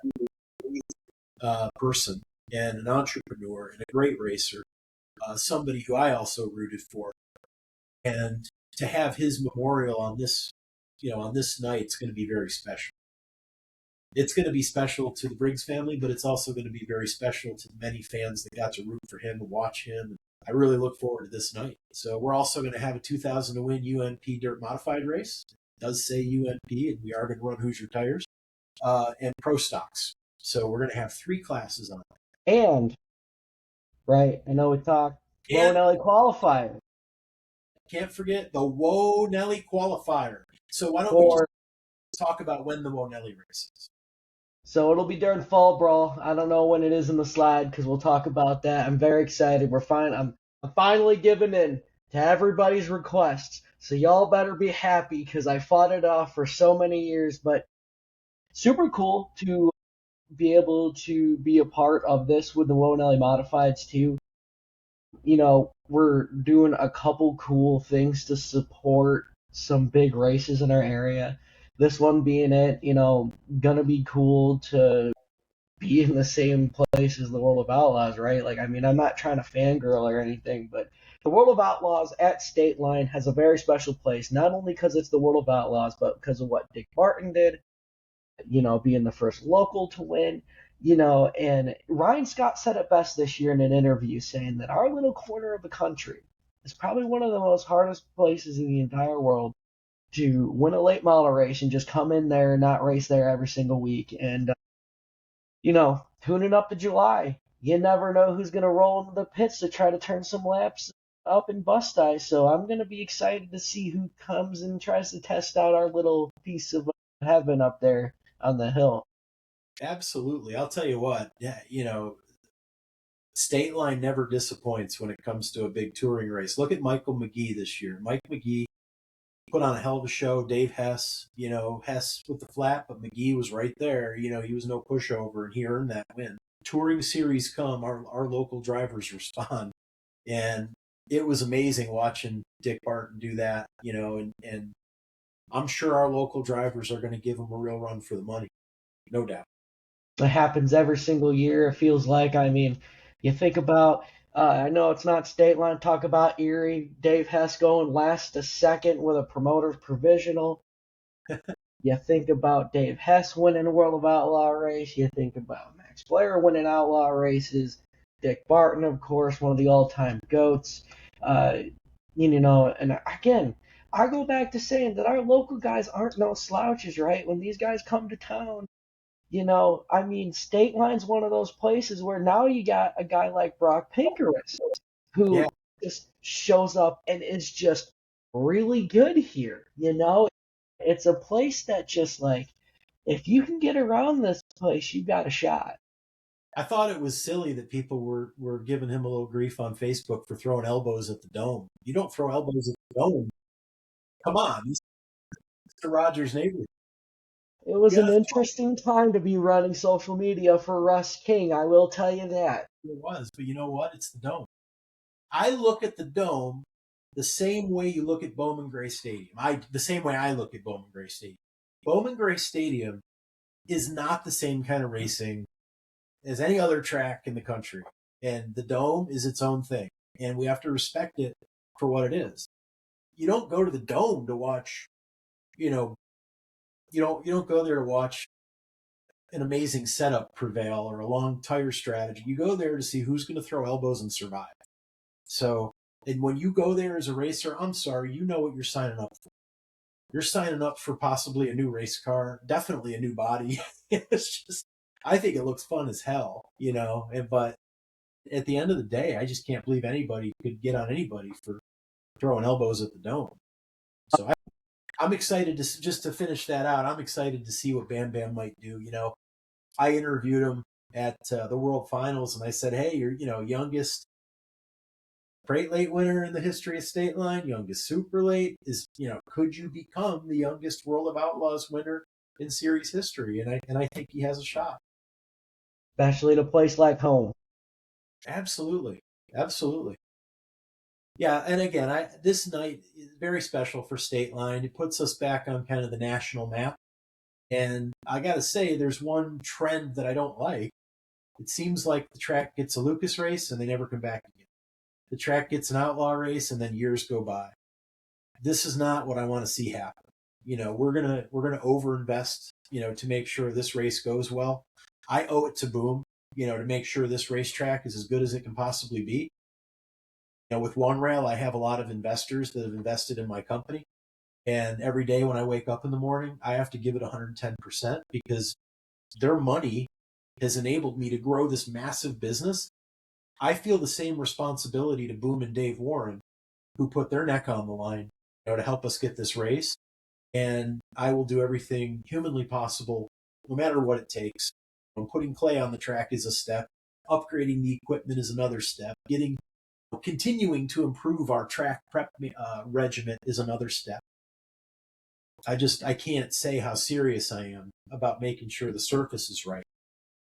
a great person, and an entrepreneur, and a great racer. Somebody who I also rooted for, and to have his memorial on this night, it's going to be very special. It's going to be special to the Briggs family, but it's also going to be very special to the many fans that got to root for him and watch him. I really look forward to this night. So we're also going to have a 2,000 to win UNP Dirt Modified race. It does say UNP, and we are going to run Hoosier tires and Pro Stocks. So we're going to have 3 classes on it.
And right, I know we talked Woah Nelly qualifier.
Can't forget the Woah Nelly qualifier. So why don't we just talk about when the Woah Nelly race is?
So it'll be during Fall Brawl. I don't know when it is in the slide because we'll talk about that. I'm very excited. We're fine. I'm finally giving in to everybody's requests. So y'all better be happy because I fought it off for so many years. But super cool to be able to be a part of this with the Woah Nelly Modifieds too. We're doing a couple cool things to support some big races in our area. This one being it, gonna be cool to be in the same place as the World of Outlaws, right? Like, I mean, I'm not trying to fangirl or anything, but the World of Outlaws at Stateline has a very special place, not only because it's the World of Outlaws, but because of what Dick Barton did, being the first local to win, and Ryan Scott said it best this year in an interview saying that our little corner of the country is probably one of the most hardest places in the entire world to win a late model race and just come in there and not race there every single week. And, tuning up to July, you never know who's going to roll into the pits to try to turn some laps up in Bust-Eye. So I'm going to be excited to see who comes and tries to test out our little piece of heaven up there on the hill.
Absolutely. I'll tell you what, yeah, Stateline never disappoints when it comes to a big touring race. Look at Michael McGee this year. Mike McGee put on a hell of a show. Dave Hess, Hess with the flat, but McGee was right there. He was no pushover, and he earned that win. Touring series come, our local drivers respond. And it was amazing watching Dick Barton do that, and I'm sure our local drivers are going to give them a real run for the money, no doubt.
It happens every single year. It feels like. I mean, you think about. I know it's not state line. Talk about Erie. Dave Hess going last to second with a promoter's provisional. You think about Dave Hess winning the World of Outlaw race. You think about Max Blair winning Outlaw races. Dick Barton, of course, one of the all-time goats. Uh, and again, I go back to saying that our local guys aren't no slouches, right? When these guys come to town, I mean, State Line's one of those places where now you got a guy like Brock Pinkerus who
Yeah.
just shows up and is just really good here. It's a place that just like, if you can get around this place, you got a shot.
I thought it was silly that people were giving him a little grief on Facebook for throwing elbows at the Dome. You don't throw elbows at the Dome. Come on, this is Mr. Rogers' neighborhood.
It was
Yeah,
an interesting time to be running social media for Russ King, I will tell you that.
it was, but you know what? It's the Dome. I look at the Dome the same way you look at Bowman Gray Stadium. The same way I look at Bowman Gray Stadium. Bowman Gray Stadium is not the same kind of racing as any other track in the country. And the Dome is its own thing. And we have to respect it for what it is. You don't go to the Dome to watch, you don't go there to watch an amazing setup prevail or a long tire strategy. You go there to see who's going to throw elbows and survive. So, and when you go there as a racer, I'm sorry, you know what you're signing up for. You're signing up for possibly a new race car, definitely a new body. It's just, I think it looks fun as hell, but at the end of the day, I just can't believe anybody could get on anybody for throwing elbows at the Dome. So I'm excited just to finish that out. I'm excited to see what Bam Bam might do. I interviewed him at the World Finals, and I said, "Hey, you're youngest freight late winner in the history of State Line, youngest super late. Could you become the youngest World of Outlaws winner in series history?" And I think he has a shot.
Especially at a place like home.
Absolutely, absolutely. Yeah, and again, this night is very special for State Line. It puts us back on kind of the national map. And I got to say, there's one trend that I don't like. It seems like the track gets a Lucas race and they never come back again. The track gets an outlaw race and then years go by. This is not what I want to see happen. We're gonna overinvest, to make sure this race goes well. I owe it to Boom, to make sure this racetrack is as good as it can possibly be. With One Rail, I have a lot of investors that have invested in my company. And every day when I wake up in the morning, I have to give it 110% because their money has enabled me to grow this massive business. I feel the same responsibility to Boom and Dave Warren, who put their neck on the line, to help us get this race. And I will do everything humanly possible, no matter what it takes. Putting clay on the track is a step. Upgrading the equipment is another step. Continuing to improve our track prep regiment is another step. I can't say how serious I am about making sure the surface is right,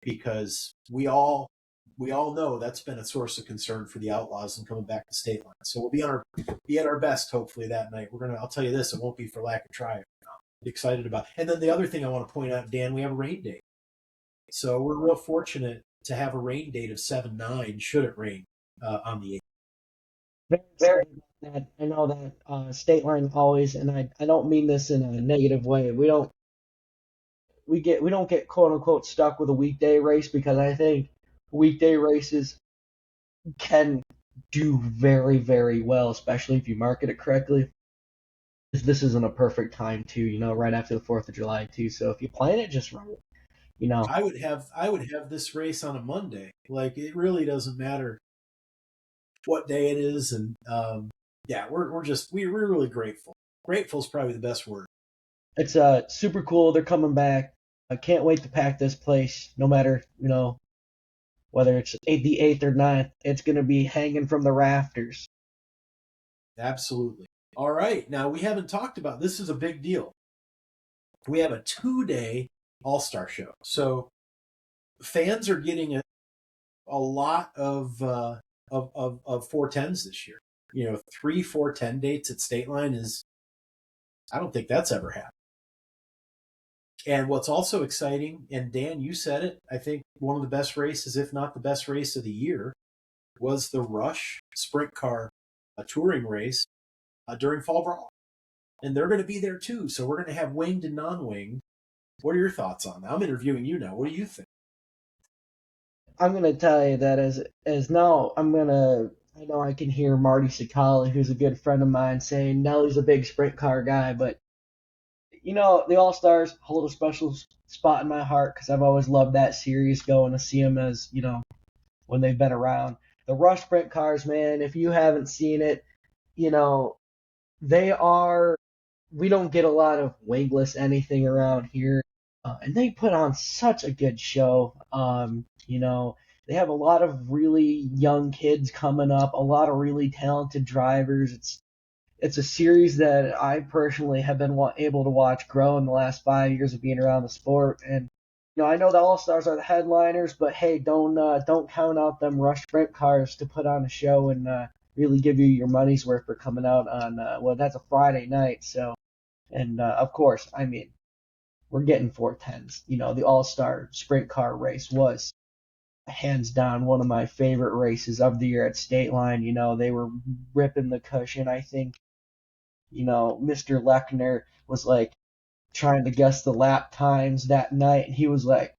because we all know that's been a source of concern for the Outlaws and coming back to State Line. So we'll be at our best hopefully that night. I'll tell you this, it won't be for lack of trying. I'm excited about. And then the other thing I want to point out, Dan, we have a rain date. So we're real fortunate to have a rain date of 7/9 should it rain on the 8th.
Very that. I know that State Line always, and I don't mean this in a negative way. We don't get quote unquote stuck with a weekday race, because I think weekday races can do very, very well, especially if you market it correctly. This isn't a perfect time to, right after the 4th of July too. So if you plan it just right,
I would have this race on a Monday. Like, it really doesn't matter what day it is, and we're really grateful. Grateful is probably the best word.
It's super cool. They're coming back. I can't wait to pack this place. No matter whether it's the 8th or 9th, it's gonna be hanging from the rafters.
Absolutely. All right, now we haven't talked about this. Is a big deal. We have a 2-day All-Star show, so fans are getting a lot of 410s this year. 3 410 dates at State Line is I don't think that's ever happened. And what's also exciting, and Dan, you said it, I think one of the best races, if not the best race of the year, was the Rush Sprint Car touring race during Fall Brawl. And they're going to be there too. So we're going to have winged and non-winged. What are your thoughts on that? I'm interviewing you now. What do you think?
I'm gonna tell you that as now I know I can hear Marty Sakala, who's a good friend of mine, saying Nelly's a big sprint car guy, but the All Stars hold a special spot in my heart because I've always loved that series. Going to see them as when they've been around. The Rush Sprint cars, man. If you haven't seen it, you know they are. We don't get a lot of wingless anything around here, and they put on such a good show. They have a lot of really young kids coming up, a lot of really talented drivers. It's a series that I personally have been able to watch grow in the last 5 years of being around the sport. And I know the All Stars are the headliners, but hey, don't count out them Rush Sprint cars to put on a show and really give you your money's worth for coming out on that's a Friday night. So, and of course, I mean, we're getting 410s. The All Star Sprint car race was hands down one of my favorite races of the year at Stateline. They were ripping the cushion. I think Mr. Lechner was like trying to guess the lap times that night, and he was like,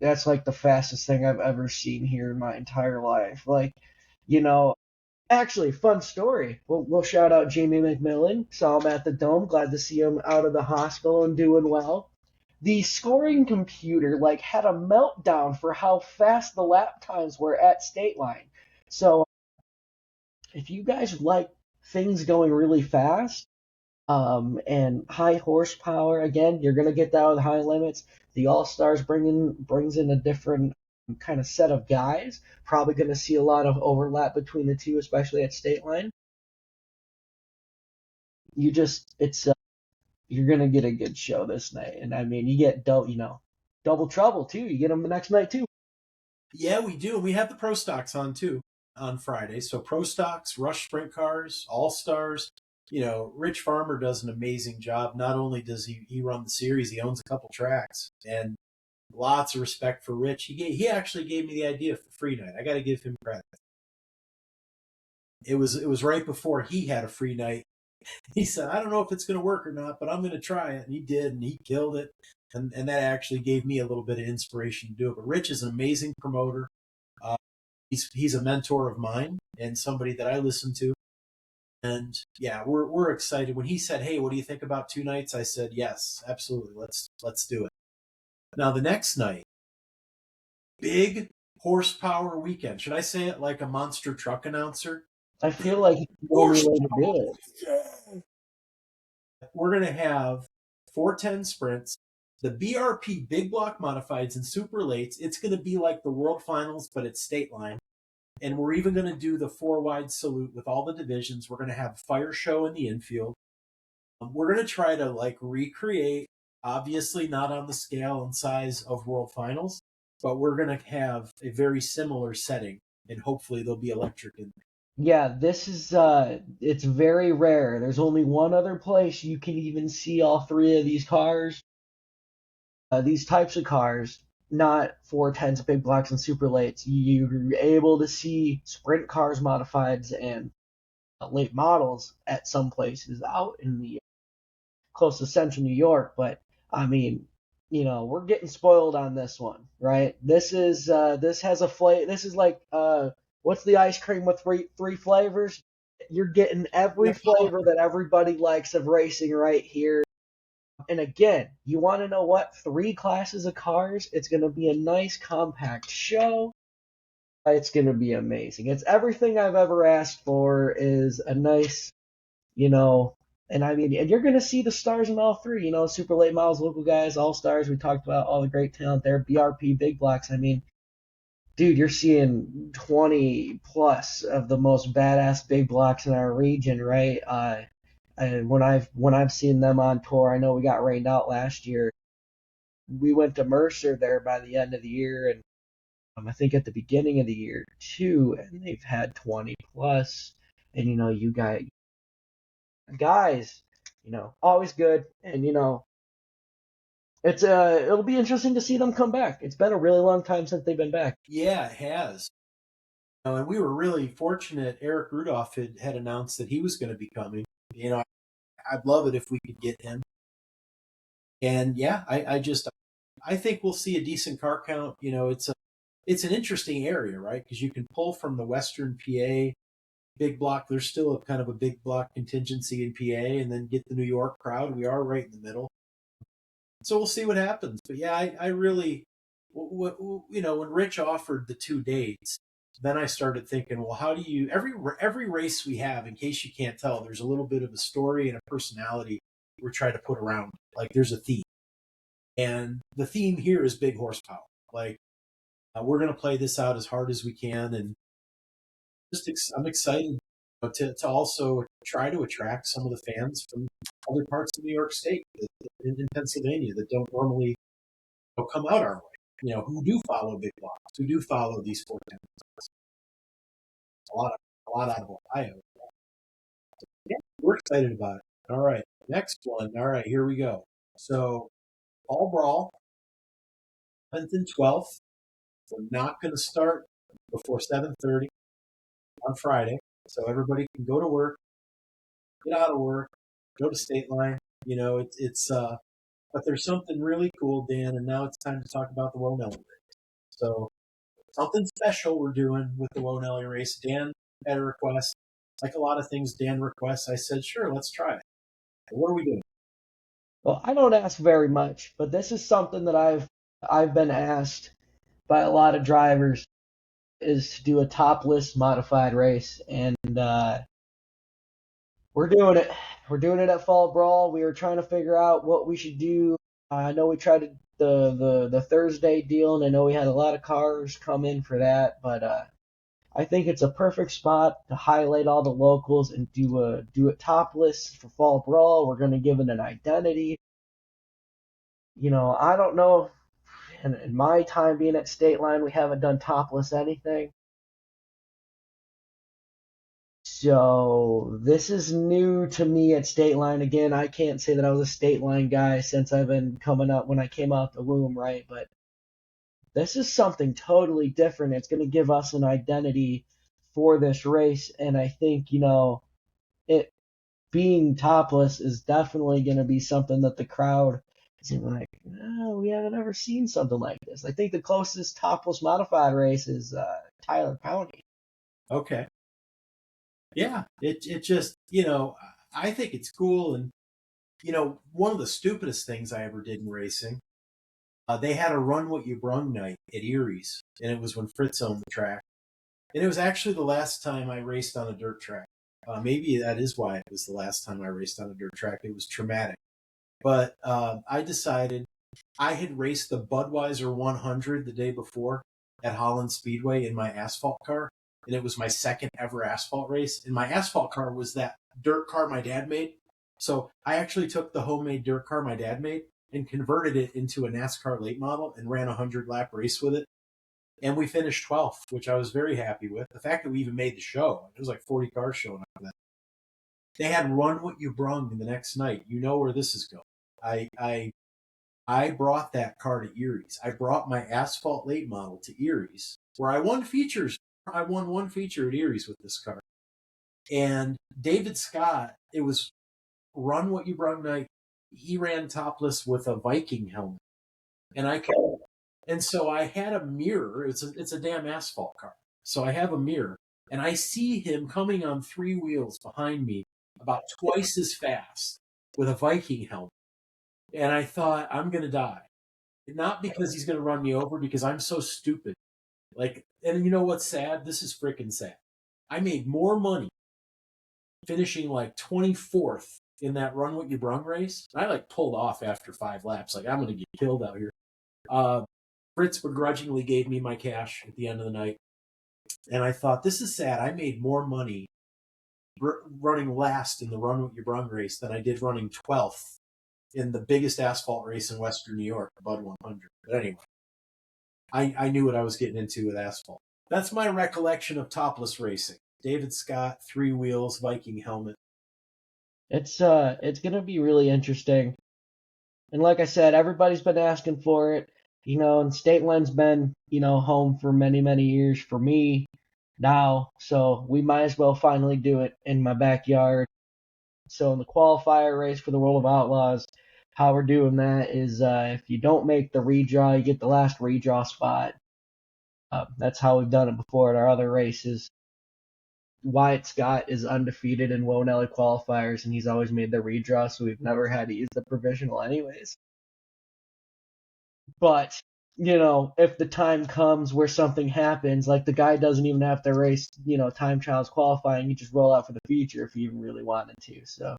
that's like the fastest thing I've ever seen here in my entire life. Like, actually, fun story. We'll shout out Jamie McMillan. Saw him at the Dome. Glad to see him out of the hospital and doing well. The scoring computer had a meltdown for how fast the lap times were at Stateline. So if you guys like things going really fast, and high horsepower, again, you're gonna get that with high limits. The All Stars brings in a different kind of set of guys. Probably gonna see a lot of overlap between the two, especially at Stateline. You're gonna get a good show this night, and I mean, you get double trouble too. You get them the next night too.
Yeah, we do. We have the Pro Stocks on too on Friday. So Pro Stocks, Rush Sprint Cars, All Stars. Rich Farmer does an amazing job. Not only does he run the series, he owns a couple tracks, and lots of respect for Rich. He actually gave me the idea for free night. I got to give him credit. It was right before he had a free night. He said, I don't know if it's going to work or not, but I'm going to try it. And he did, and he killed it. And that actually gave me a little bit of inspiration to do it. But Rich is an amazing promoter. He's a mentor of mine and somebody that I listen to. And yeah, we're excited. When he said, hey, what do you think about 2 nights? I said, yes, absolutely. Let's do it. Now, the next night, big horsepower weekend. Should I say it like a monster truck announcer?
I feel like it's the only way to do it.
We're going to have 410 sprints, the BRP Big Block Modifieds and Super Lates. It's going to be like the World Finals, but it's Stateline. And we're even going to do the 4-wide salute with all the divisions. We're going to have a fire show in the infield. We're going to try to recreate, obviously not on the scale and size of World Finals, but we're going to have a very similar setting, and hopefully there'll be electric in there.
Yeah, this is it's very rare. There's only one other place you can even see all 3 of these cars, these types of cars, not 410s, big blocks, and super lates. You're able to see sprint cars, modifieds, and late models at some places out in the close to central New York. But I mean, we're getting spoiled on this one, right? This has a flavor. This is like what's the ice cream with three flavors? You're getting every flavor that everybody likes of racing right here. And again, you want to know what? 3 classes of cars. It's going to be a nice compact show. It's going to be amazing. It's everything I've ever asked for is a nice, and I mean, and you're going to see the stars in all 3, super late models, local guys, all stars. We talked about all the great talent there. BRP, big blocks. I mean, dude, you're seeing 20 plus of the most badass big blocks in our region, right? And when I've seen them on tour, I know we got rained out last year. We went to Mercer there by the end of the year, and I think at the beginning of the year too, and they've had 20 plus. And you guys, always good. And it'll be interesting to see them come back. It's been a really long time since they've been back.
Yeah, it has. And we were really fortunate. Eric Rudolph had announced that he was going to be coming. I'd love it if we could get him. And yeah, I think we'll see a decent car count. It's an interesting area, right? Because you can pull from the Western PA big block. There's still a kind of a big block contingency in PA, and then get the New York crowd. We are right in the middle, so we'll see what happens. But yeah, I really, when Rich offered the 2 dates, then I started thinking, well, how do you every race we have? In case you can't tell, there's a little bit of a story and a personality we're trying to put around. Like there's a theme, and the theme here is big horsepower. Like we're going to play this out as hard as we can, and I'm excited to also try to attract some of the fans from other parts of New York State, in Pennsylvania, that don't normally come out our way. Who do follow big blocks, who do follow these 410. A lot out of Ohio. Yeah, we're excited about it. All right, next one. All right, here we go. So, Fall Brawl, 10th and 12th. We're not going to start before 7:30 on Friday, so everybody can go to work, get out of work, go to Stateline. But there's something really cool, Dan, and now it's time to talk about the Woah race. So something special we're doing with the Woah race. Dan had a request. Like a lot of things Dan requests, I said, sure, let's try it. What are we doing?
Well, I don't ask very much, but this is something that I've been asked by a lot of drivers, is to do a topless modified race, and we're doing it. We're doing it at Fall Brawl. We were trying to figure out what we should do. I know we tried the Thursday deal, and I know we had a lot of cars come in for that, but I think it's a perfect spot to highlight all the locals and do it topless for Fall Brawl. We're going to give it an identity. I don't know. In my time being at Stateline, we haven't done topless anything. So this is new to me at Stateline. Again, I can't say that I was a Stateline guy since I've been coming up when I came out the womb, right? But this is something totally different. It's going to give us an identity for this race, and I think, it being topless is definitely going to be something that the crowd is like, no, we haven't ever seen something like this. I think the closest topless modified race is Tyler County.
Okay. Yeah, it just, I think it's cool. And, one of the stupidest things I ever did in racing, they had a Run What You Brung night at Erie's, and it was when Fritz owned the track. And it was actually the last time I raced on a dirt track. Maybe that is why it was the last time I raced on a dirt track. It was traumatic. But I decided, I had raced the Budweiser 100 the day before at Holland Speedway in my asphalt car. And it was my second ever asphalt race. And my asphalt car was that dirt car my dad made. So I actually took the homemade dirt car my dad made and converted it into a NASCAR late model and ran a 100-lap race with it. And we finished 12th, which I was very happy with. The fact that we even made the show, there was like 40 cars showing up for that. They had Run What You Brung the next night. You know where this is going. I brought that car to Erie's. I brought my asphalt late model to Erie's, where I won features. I won one feature at Erie's with this car. And David Scott, it was Run What You Brung night. He ran topless with a Viking helmet. And so I had a mirror. It's a damn asphalt car. So I have a mirror, and I see him coming on 3 wheels behind me about twice as fast with a Viking helmet. And I thought, I'm going to die. Not because he's going to run me over, because I'm so stupid. And you know what's sad? This is freaking sad. I made more money finishing like 24th in that Run What You Brung race. I pulled off after 5 laps. I'm going to get killed out here. Fritz begrudgingly gave me my cash at the end of the night. And I thought, this is sad. I made more money running last in the Run What You Brung race than I did running 12th in the biggest asphalt race in Western New York, the Bud 100. But anyway, I knew what I was getting into with asphalt. That's my recollection of topless racing. David Scott, 3 wheels, Viking helmet.
It's gonna be really interesting. And like I said, everybody's been asking for it, and Stateline's been, home for many, many years for me now, so we might as well finally do it in my backyard. So in the qualifier race for the World of Outlaws, how we're doing that is if you don't make the redraw, you get the last redraw spot. That's how we've done it before at our other races. Wyatt Scott is undefeated in Wonelli qualifiers, and he's always made the redraw, so we've never had to use the provisional anyways. But, if the time comes where something happens, like the guy doesn't even have to race, time trials qualifying, you just roll out for the feature if you even really wanted to. So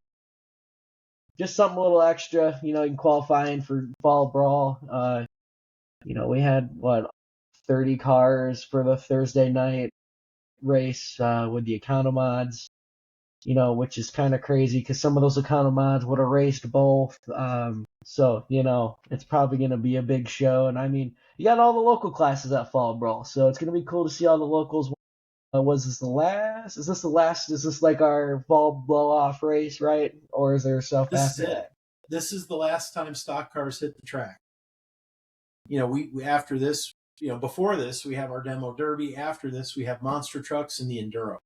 just something a little extra, you can qualify in for Fall Brawl. We had, 30 cars for the Thursday night race with the Econo mods, which is kind of crazy because some of those Econo mods would have raced both. So, it's probably going to be a big show. And I mean, you got all the local classes at Fall Brawl, so it's going to be cool to see all the locals. Was this the last? Is this the last? Is this like our fall blow off race, right? Or is there stuff
This
after
is it.
that?
This is the last time stock cars hit the track. We after this, before this, we have our demo derby. After this, we have monster trucks and the enduro.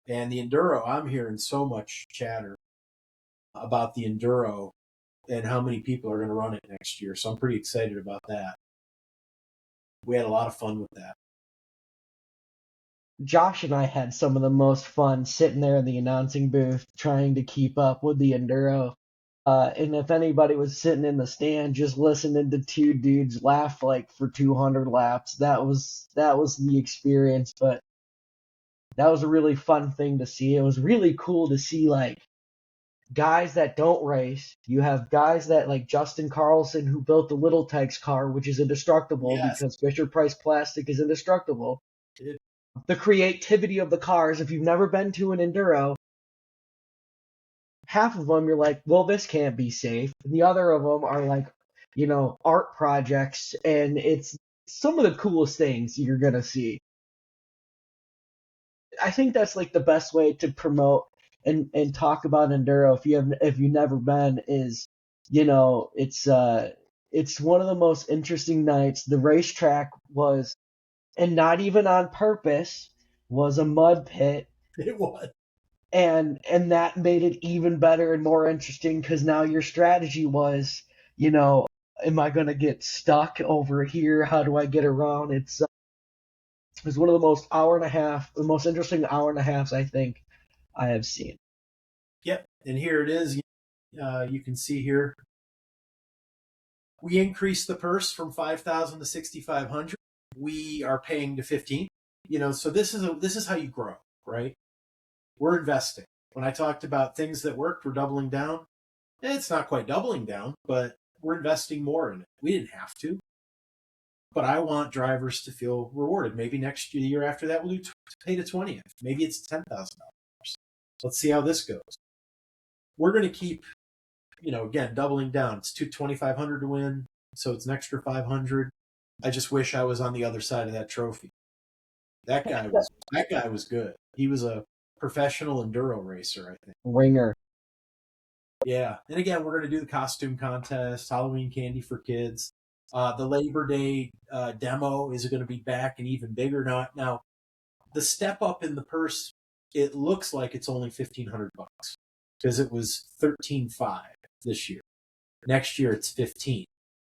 And the enduro, I'm hearing so much chatter about the enduro and how many people are going to run it next year. So I'm pretty excited about that. We had a lot of fun with that.
Josh and I had some of the most fun sitting there in the announcing booth trying to keep up with the enduro. And if anybody was sitting in the stand just listening to two dudes laugh like for 200 laps, that was the experience. But that was a really fun thing to see. It was really cool to see like guys that don't race. You have guys that like Justin Carlson who built the Little Tikes car, which is indestructible because Fisher Price plastic is indestructible. The creativity of the cars, if you've never been to an enduro, half of them you're like, well, this can't be safe. And the other of them are like, art projects, and it's some of the coolest things you're going to see. I think that's like the best way to promote and talk about enduro if you've never been is, it's one of the most interesting nights. The racetrack was, and not even on purpose, was a mud pit.
It was.
And that made it even better and more interesting because now your strategy was, am I going to get stuck over here? How do I get around? It's one of the most interesting hour and a halves I think I have seen.
Yep, and here it is. You can see here. We increased the purse from 5,000 to 6,500. We are paying to 15. So this is how you grow, right? We're investing. When I talked about things that worked, we're doubling down. It's not quite doubling down, but we're investing more in it. We didn't have to. But I want drivers to feel rewarded. Maybe next year, the year after that, we'll do pay to 20th. Maybe it's $10,000. Let's see how this goes. We're going to keep, again, doubling down. It's $2,500 to win, so it's an extra 500. I just wish I was on the other side of that trophy. That guy was good. He was a professional enduro racer, I think.
Ringer.
Yeah. And again, we're going to do the costume contest, Halloween candy for kids. The Labor Day demo is going to be back and even bigger. Now, the step up in the purse, it looks like it's only $1,500 because it was $13,500 this year. Next year, it's $15,000.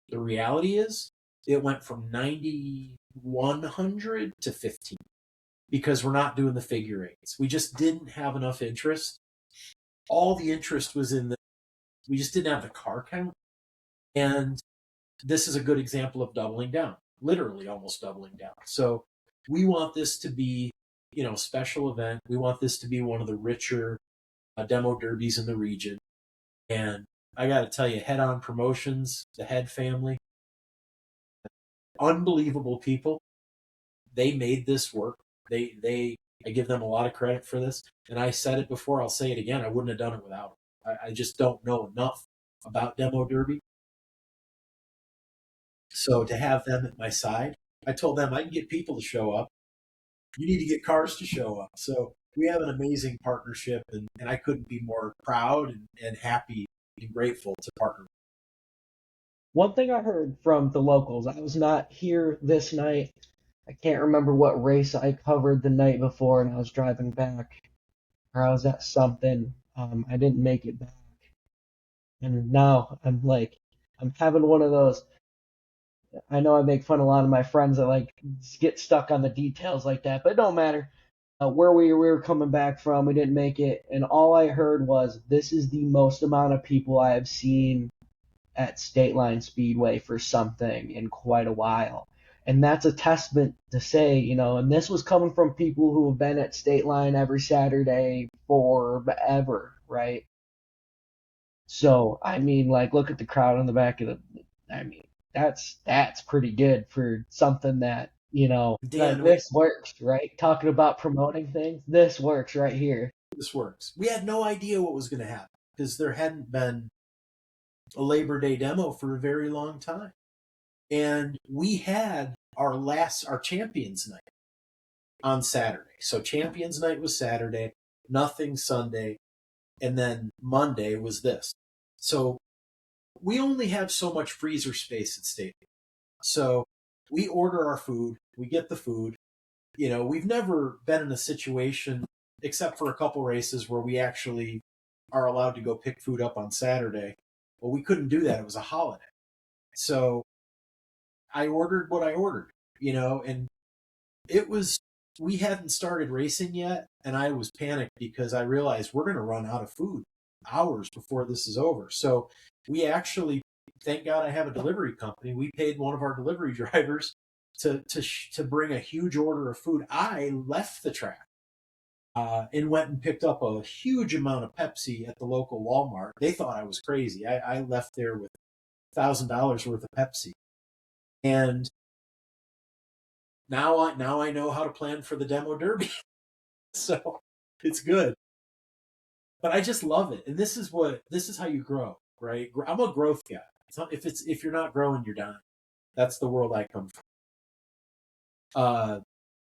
The reality is it went from $9,100 to $15,000 because we're not doing the figure eights. We just didn't have enough interest. All the interest was we just didn't have the car count. And this is a good example of doubling down, literally almost doubling down. So we want this to be, a special event. We want this to be one of the richer demo derbies in the region. And I got to tell you, Head On Promotions, the Head family, unbelievable people. They made this work. I give them a lot of credit for this. And I said it before, I'll say it again. I wouldn't have done it without them. I just don't know enough about Demo Derby. So to have them at my side, I told them I can get people to show up. You need to get cars to show up. So we have an amazing partnership, and I couldn't be more proud and happy and grateful to partner.
One thing I heard from the locals, I was not here this night. I can't remember what race I covered the night before, and I was driving back, or I was at something. I didn't make it back, and now I'm having one of those. I know I make fun of a lot of my friends that like get stuck on the details like that, but it don't matter. Where we were coming back from, we didn't make it, and all I heard was this is the most amount of people I have seen at Stateline Speedway for something in quite a while. And that's a testament to say, and this was coming from people who have been at Stateline every Saturday forever, right? So, I mean, like, look at the crowd on the back of I mean, that's pretty good for something that,
Dan,
this works, right? Talking about promoting things, this works right here.
this works. We had no idea what was going to happen because there hadn't been a Labor Day demo for a very long time. And we had our Champions Night on Saturday. So Champions Night was Saturday, nothing Sunday, and then Monday was this. So we only have so much freezer space at Stadium. So we order our food, we get the food. We've never been in a situation, except for a couple races, where we actually are allowed to go pick food up on Saturday. Well, we couldn't do that. It was a holiday. So I ordered what I ordered, and we hadn't started racing yet. And I was panicked because I realized we're going to run out of food hours before this is over. So we actually, thank God I have a delivery company. We paid one of our delivery drivers to bring a huge order of food. I left the track and went and picked up a huge amount of Pepsi at the local Walmart. They thought I was crazy. I left there with $1,000 worth of Pepsi. And now I know how to plan for the demo derby. So it's good. But I just love it. And this is how you grow, right? I'm a growth guy. If you're not growing, you're dying. That's the world I come from.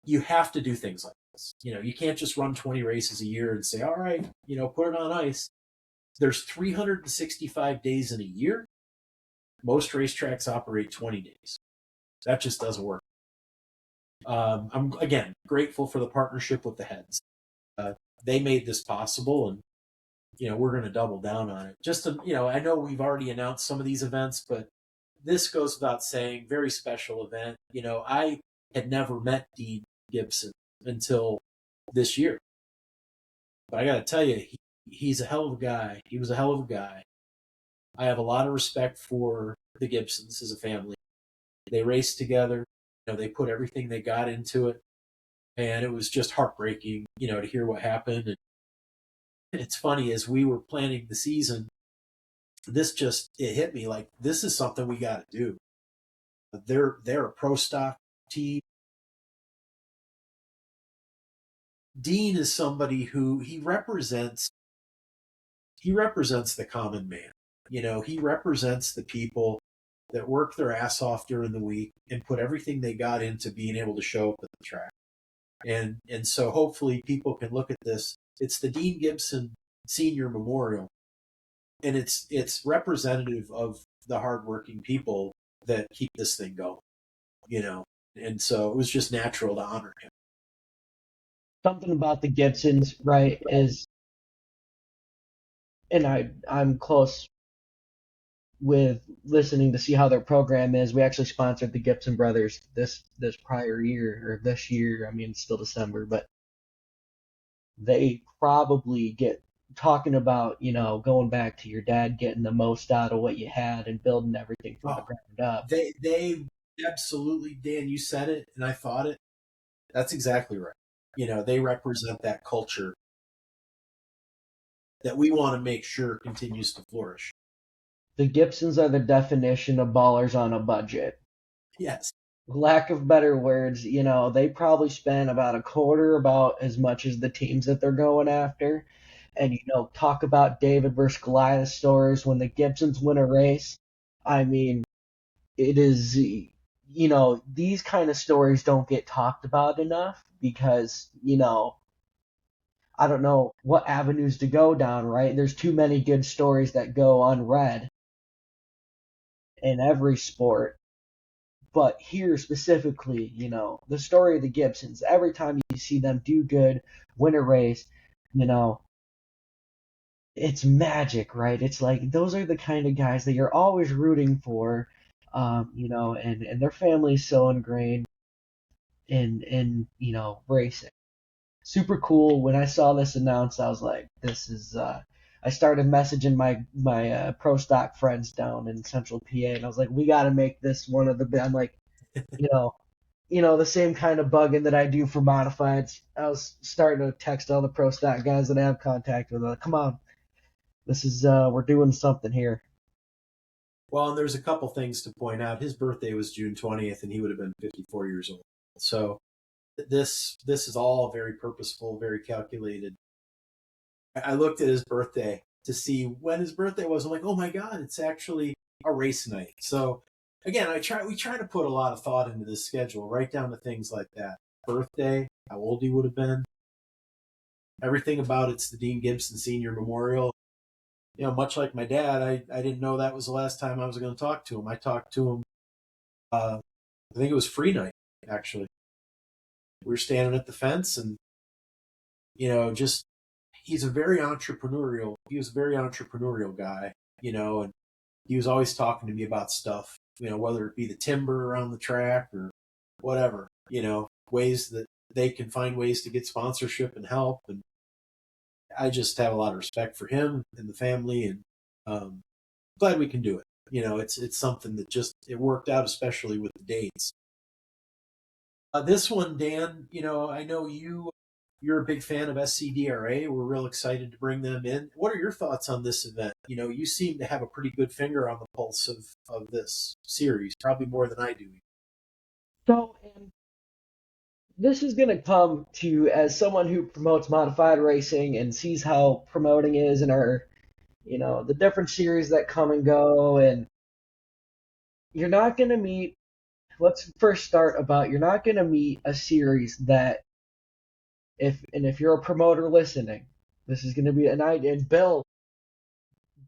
You have to do things like this. You can't just run 20 races a year and say, all right, put it on ice. There's 365 days in a year. Most racetracks operate 20 days. That just doesn't work. I'm, again, grateful for the partnership with the Heads. They made this possible, and we're going to double down on it. Just to, I know we've already announced some of these events, but this goes without saying, very special event. I had never met Dean Gibson until this year. But I got to tell you, he's a hell of a guy. He was a hell of a guy. I have a lot of respect for the Gibsons as a family. They raced together. They put everything they got into it. And it was just heartbreaking, to hear what happened. And it's funny, as we were planning the season, it hit me like, this is something we got to do. They're a pro stock team. Dean is somebody who he represents the common man. He represents the people that work their ass off during the week and put everything they got into being able to show up at the track. And so hopefully people can look at this. It's the Dean Gibson Senior Memorial, and it's representative of the hardworking people that keep this thing going, and so it was just natural to honor him.
Something about the Gibsons, right, is, and I'm close with listening to see how their program is. We actually sponsored the Gibson brothers this prior year, or this year. I mean, it's still December, but they probably get talking about, going back to your dad, getting the most out of what you had and building everything from the ground up.
They absolutely, Dan, you said it and I thought it. That's exactly right. They represent that culture that we want to make sure continues to flourish.
The Gibsons are the definition of ballers on a budget.
Yes.
Lack of better words, they probably spend about a quarter about as much as the teams that they're going after. And, talk about David versus Goliath stories when the Gibsons win a race. I mean, it is, these kind of stories don't get talked about enough because, I don't know what avenues to go down, right? There's too many good stories that go unread in every sport. But here specifically, the story of the Gibsons, every time you see them do good, win a race, you know, it's magic, right? It's like those are the kind of guys that you're always rooting for, and their family's so ingrained in racing. Super cool. When I saw this announced, I was like, this is. I started messaging my pro stock friends down in Central PA, and I was like, we got to make this one of the. I'm like, you know, the same kind of bugging that I do for modifieds. I was starting to text all the pro stock guys that I have contact with. Like, come on, this is we're doing something here.
Well, and there's a couple things to point out. His birthday was June 20th, and he would have been 54 years old. So this is all very purposeful, very calculated. I looked at his birthday to see when his birthday was. I'm like, oh my god, it's actually a race night. So again, we try to put a lot of thought into this schedule, right down to things like that. Birthday, how old he would have been. Everything about it's the Dean Gibson Senior Memorial. Much like my dad, I didn't know that was the last time I was going to talk to him. I talked to him, I think it was free night, actually. We were standing at the fence, and, just, he was a very entrepreneurial guy, and he was always talking to me about stuff, whether it be the timber around the track or whatever, ways that they can find ways to get sponsorship and help. And I just have a lot of respect for him and the family, and glad we can do it. It's something that just it worked out, especially with the dates. This one, Dan, I know you're a big fan of SCDRA. We're real excited to bring them in. What are your thoughts on this event? You seem to have a pretty good finger on the pulse of this series, probably more than I do.
So, and this is going to come to, as someone who promotes modified racing and sees how promoting is in our, the different series that come and go, and you're not going to meet, let's first start about, you're not going to meet a series that, if you're a promoter listening, this is going to be an idea. And Bill,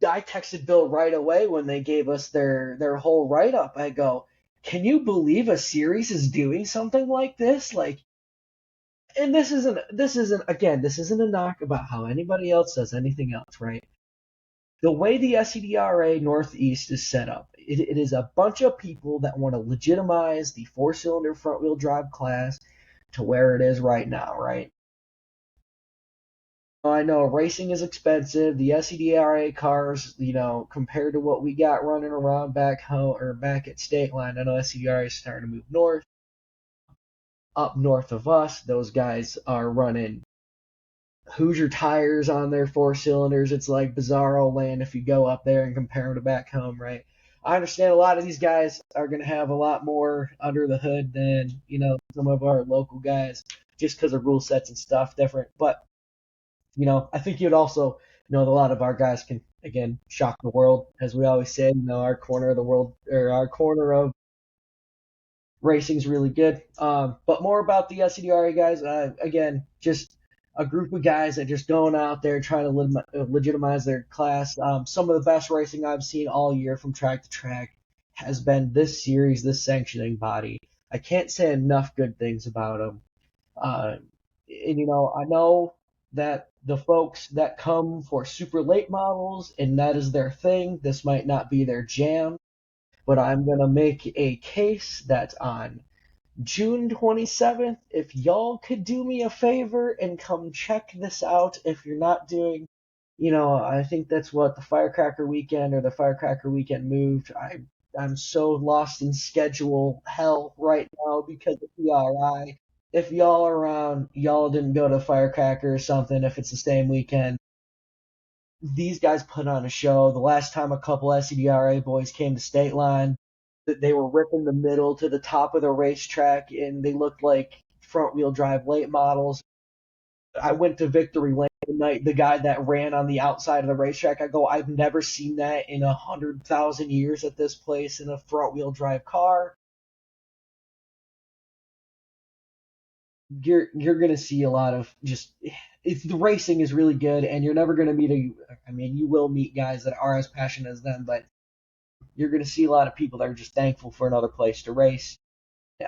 I texted Bill right away when they gave us their whole write-up. I go, can you believe a series is doing something like this? Like, and this isn't a knock about how anybody else does anything else, right? The way the SCDRA Northeast is set up, it is a bunch of people that want to legitimize the four-cylinder front-wheel drive class to where it is right now, right? I know racing is expensive. The SCDRA cars, compared to what we got running around back home or back at Stateline, I know SCDRA is starting to move north. Up north of us, those guys are running Hoosier tires on their four cylinders. It's like bizarro land if you go up there and compare them to back home, right? I understand a lot of these guys are going to have a lot more under the hood than, some of our local guys, just because of rule sets and stuff different. But, I think you'd also know that a lot of our guys can, again, shock the world. As we always say, our corner of the world, or our corner of racing's really good. But more about the SCDRA guys, again, just a group of guys that just going out there trying to legitimize their class. Some of the best racing I've seen all year from track to track has been this series, this sanctioning body. I can't say enough good things about them. And, I know that the folks that come for super late models, and that is their thing, this might not be their jam, but I'm going to make a case that on June 27th, if y'all could do me a favor and come check this out, if you're not doing, I think that's what the Firecracker Weekend or the Firecracker Weekend moved. I'm so lost in schedule hell right now because of PRI. If y'all are around, y'all didn't go to Firecracker or something, if it's the same weekend, these guys put on a show. The last time a couple SCDRA boys came to Stateline, they were ripping the middle to the top of the racetrack, and they looked like front-wheel drive late models. I went to Victory Lane the night, the guy that ran on the outside of the racetrack, I go, I've never seen that in 100,000 years at this place in a front-wheel drive car. You're going to see a lot of just it's the racing is really good, and you're never going to meet I mean, you will meet guys that are as passionate as them, but you're going to see a lot of people that are just thankful for another place to race.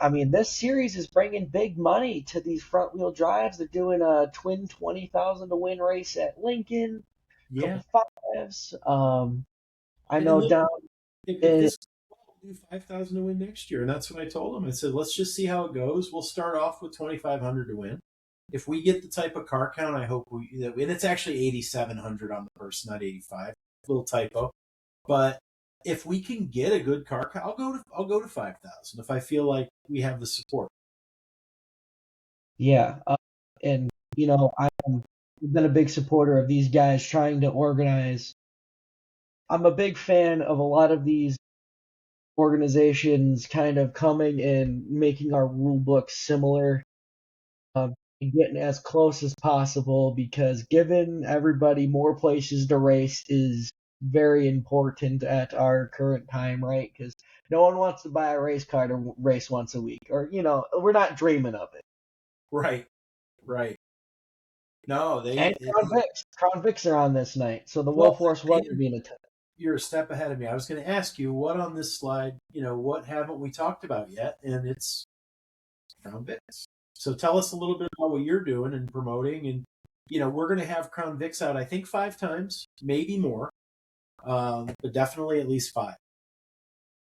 I mean, this series is bringing big money to these front wheel drives. They're doing a twin 20,000 to win race at Lincoln, a
Yeah.
couple fives. I
And
know
look,
down
if
in
this we'll do 5,000 to win next year, and that's what I told them. I said, let's just see how it goes. We'll start off with 2,500 to win. If we get the type of car count, I hope and it's actually 8,700 on the purse, not 85. Little typo, but if we can get a good car count, I'll go to 5,000 if I feel like we have the support.
yeah, and I've been a big supporter of these guys trying to organize. I'm a big fan of a lot of these organizations kind of coming and making our rule book similar, and getting as close as possible, because giving everybody more places to race is very important at our current time, right? Because no one wants to buy a race car to race once a week, or we're not dreaming of it.
Right, right. No,
And Crown Vics are on this night, so the
well,
Wolf Force wasn't being attended.
you're a step ahead of me. I was going to ask you what on this slide, what haven't we talked about yet? And it's Crown Vics. So tell us a little bit about what you're doing and promoting. And, we're going to have Crown Vics out, I think 5 times, maybe more, but definitely at least 5.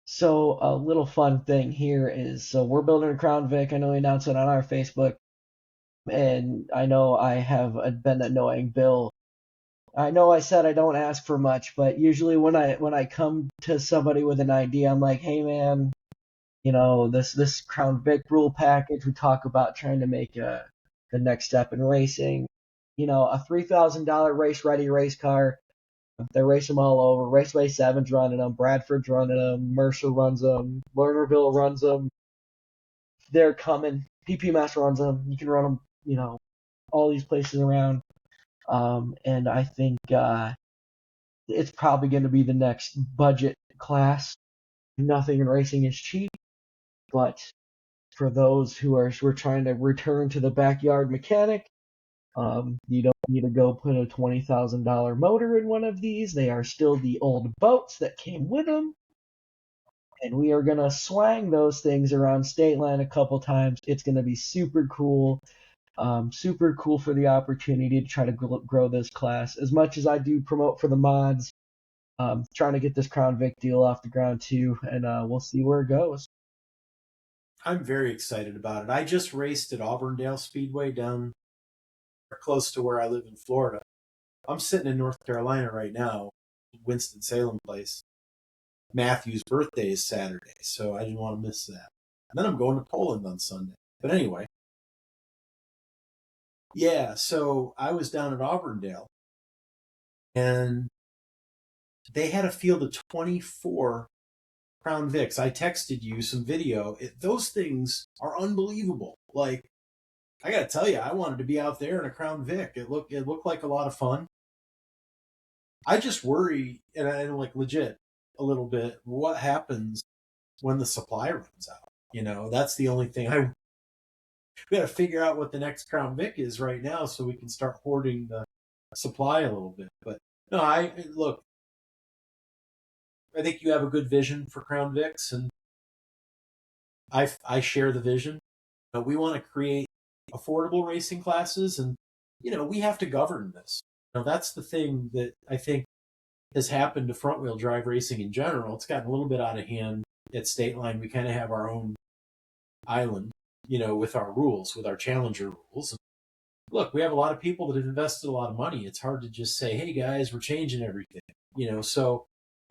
So a little fun thing here is, so we're building a Crown Vic. I know we announced it on our Facebook, and I know I have been annoying Bill. I know I said I don't ask for much, but usually when I come to somebody with an idea, I'm like, hey man, this Crown Vic rule package, we talk about trying to make the next step in racing. A $3,000 race ready race car. They race them all over. Raceway 7's running them. Bradford's running them. Mercer runs them. Lernerville runs them. They're coming. PPMS runs them. You can run them, all these places around. And I think it's probably going to be the next budget class. Nothing in racing is cheap, but for those who are we're trying to return to the backyard mechanic, you don't need to go put a $20,000 motor in one of these. They are still the old boats that came with them. And we are going to swang those things around Stateline a couple times. It's going to be super cool. Super cool for the opportunity to try to grow this class. As much as I do promote for the mods, trying to get this Crown Vic deal off the ground too, and we'll see where it goes.
I'm very excited about it. I just raced at Auburndale Speedway down close to where I live in Florida. I'm sitting in North Carolina right now, Winston-Salem place. Matthew's birthday is Saturday, so I didn't want to miss that. And then I'm going to Poland on Sunday. But anyway, yeah, so I was down at Auburndale, and they had a field of 24 Crown Vics. I texted you some video. Those things are unbelievable. Like, I got to tell you, I wanted to be out there in a Crown Vic. It looked like a lot of fun. I just worry, and I'm like legit a little bit, what happens when the supply runs out? That's the only thing. We got to figure out what the next Crown Vic is right now so we can start hoarding the supply a little bit. But no, I think you have a good vision for Crown Vics, and I share the vision. We want to create affordable racing classes, and we have to govern this. That's the thing that I think has happened to front wheel drive racing in general. It's gotten a little bit out of hand at Stateline. We kind of have our own island, with our rules, with our challenger rules. And look, we have a lot of people that have invested a lot of money. It's hard to just say, hey guys, we're changing everything, so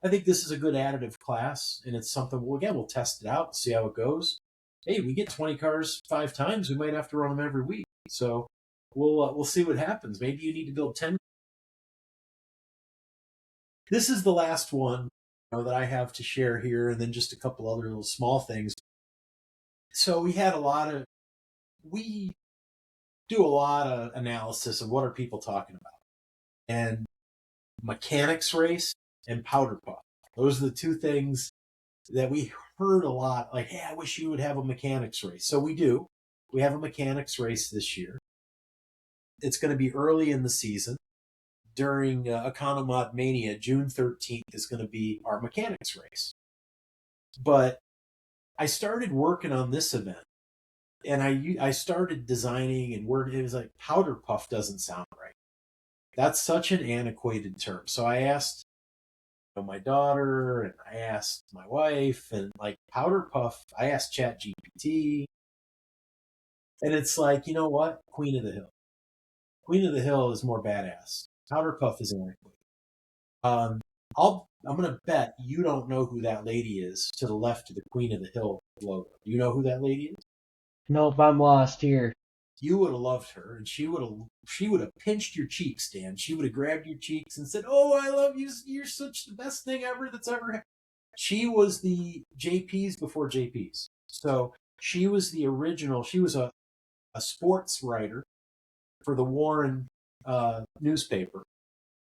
I think this is a good additive class, and it's something, we'll test it out, see how it goes. Hey, we get 20 cars 5 times, we might have to run them every week. So we'll see what happens. Maybe you need to build 10. This is the last one that I have to share here, and then just a couple other little small things. So we do a lot of analysis of what are people talking about. And mechanics race and powder puff. Those are the 2 things that we heard a lot. Like, hey, I wish you would have a mechanics race. So we do. We have a mechanics race this year. it's going to be early in the season. During Economod Mania, June 13th is going to be our mechanics race. But I started working on this event, and I started designing and working. It was like powder puff doesn't sound right. That's such an antiquated term. So I asked my daughter, and I asked my wife, and like powder puff, I asked ChatGPT, and it's like, you know what? Queen of the Hill. Queen of the Hill is more badass. Powder puff is antiquated. I'm gonna bet you don't know who that lady is to the left of the Queen of the Hill logo. Do you know who that lady is?
Nope, I'm lost here.
You would have loved her, and she would have pinched your cheeks, Dan. She would have grabbed your cheeks and said, "Oh, I love you. You're such the best thing ever that's ever happened." She was the JPs before JPs. So she was the original. She was a sports writer for the Warren newspaper,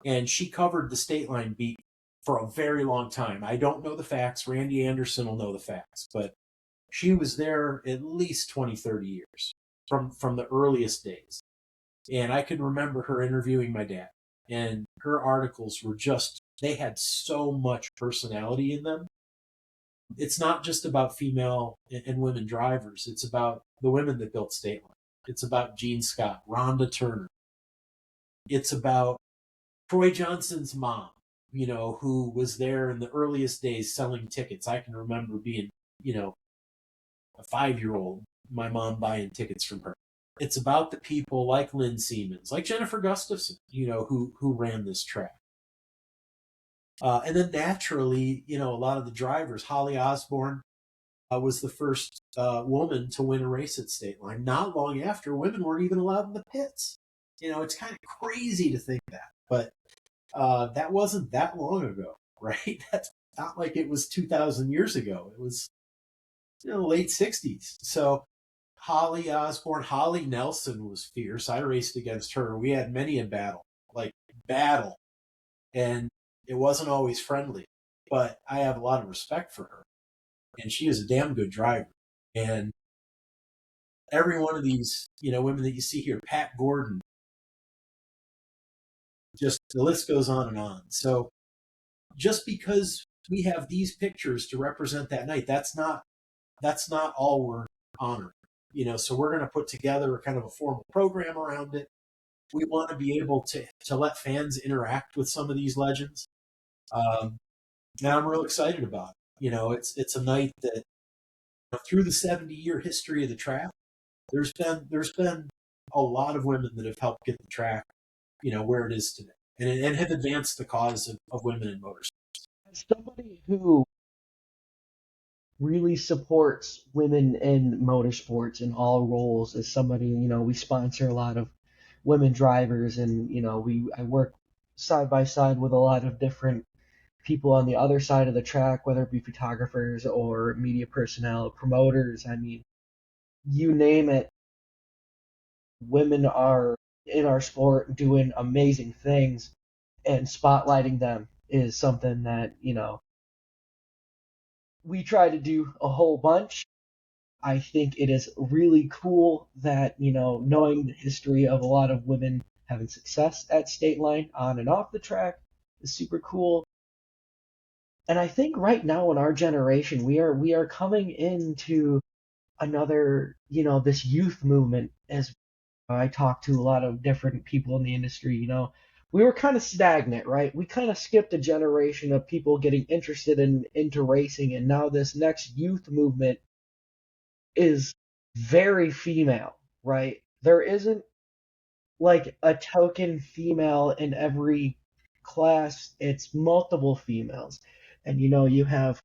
and she covered the Stateline beat for a very long time. I don't know the facts. Randy Anderson will know the facts, but she was there at least 20, 30 years from the earliest days. And I can remember her interviewing my dad, and her articles were just, they had so much personality in them. It's not just about female and women drivers. It's about the women that built Stateline. It's about Gene Scott, Rhonda Turner. It's about Troy Johnson's mom, who was there in the earliest days selling tickets. I can remember being, a 5-year-old, my mom buying tickets from her. It's about the people like Lynn Siemens, like Jennifer Gustafson, who ran this track. And then naturally, a lot of the drivers, Holly Osborne was the first woman to win a race at Stateline. Not long after, women weren't even allowed in the pits. It's kind of crazy to think that, but that wasn't that long ago, right? That's not like it was 2,000 years ago. It was late 60s. So Holly Osborne, Holly Nelson was fierce. I raced against her. We had many a battle, and it wasn't always friendly, but I have a lot of respect for her, and she is a damn good driver. And every one of these, women that you see here, Pat Gordon, just the list goes on and on. So just because we have these pictures to represent that night, that's not all we're honoring. So we're going to put together a kind of a formal program around it. We want to be able to let fans interact with some of these legends. And I'm real excited about it. It's a night that through the 70-year history of the track, there's been a lot of women that have helped get the track, where it is today, and have advanced the cause of women in motorsports.
As somebody who really supports women in motorsports in all roles, as somebody, we sponsor a lot of women drivers, and I work side by side with a lot of different people on the other side of the track, whether it be photographers or media personnel, promoters. I mean, you name it, women are in our sport doing amazing things, and spotlighting them is something that, we try to do a whole bunch. I think it is really cool that, knowing the history of a lot of women having success at Stateline on and off the track is super cool. And I think right now in our generation, we are coming into another, this youth movement. As I talk to a lot of different people in the industry, we were kind of stagnant, right? We kind of skipped a generation of people getting interested into racing, and now this next youth movement is very female, right? There isn't like a token female in every class. It's multiple females. And you have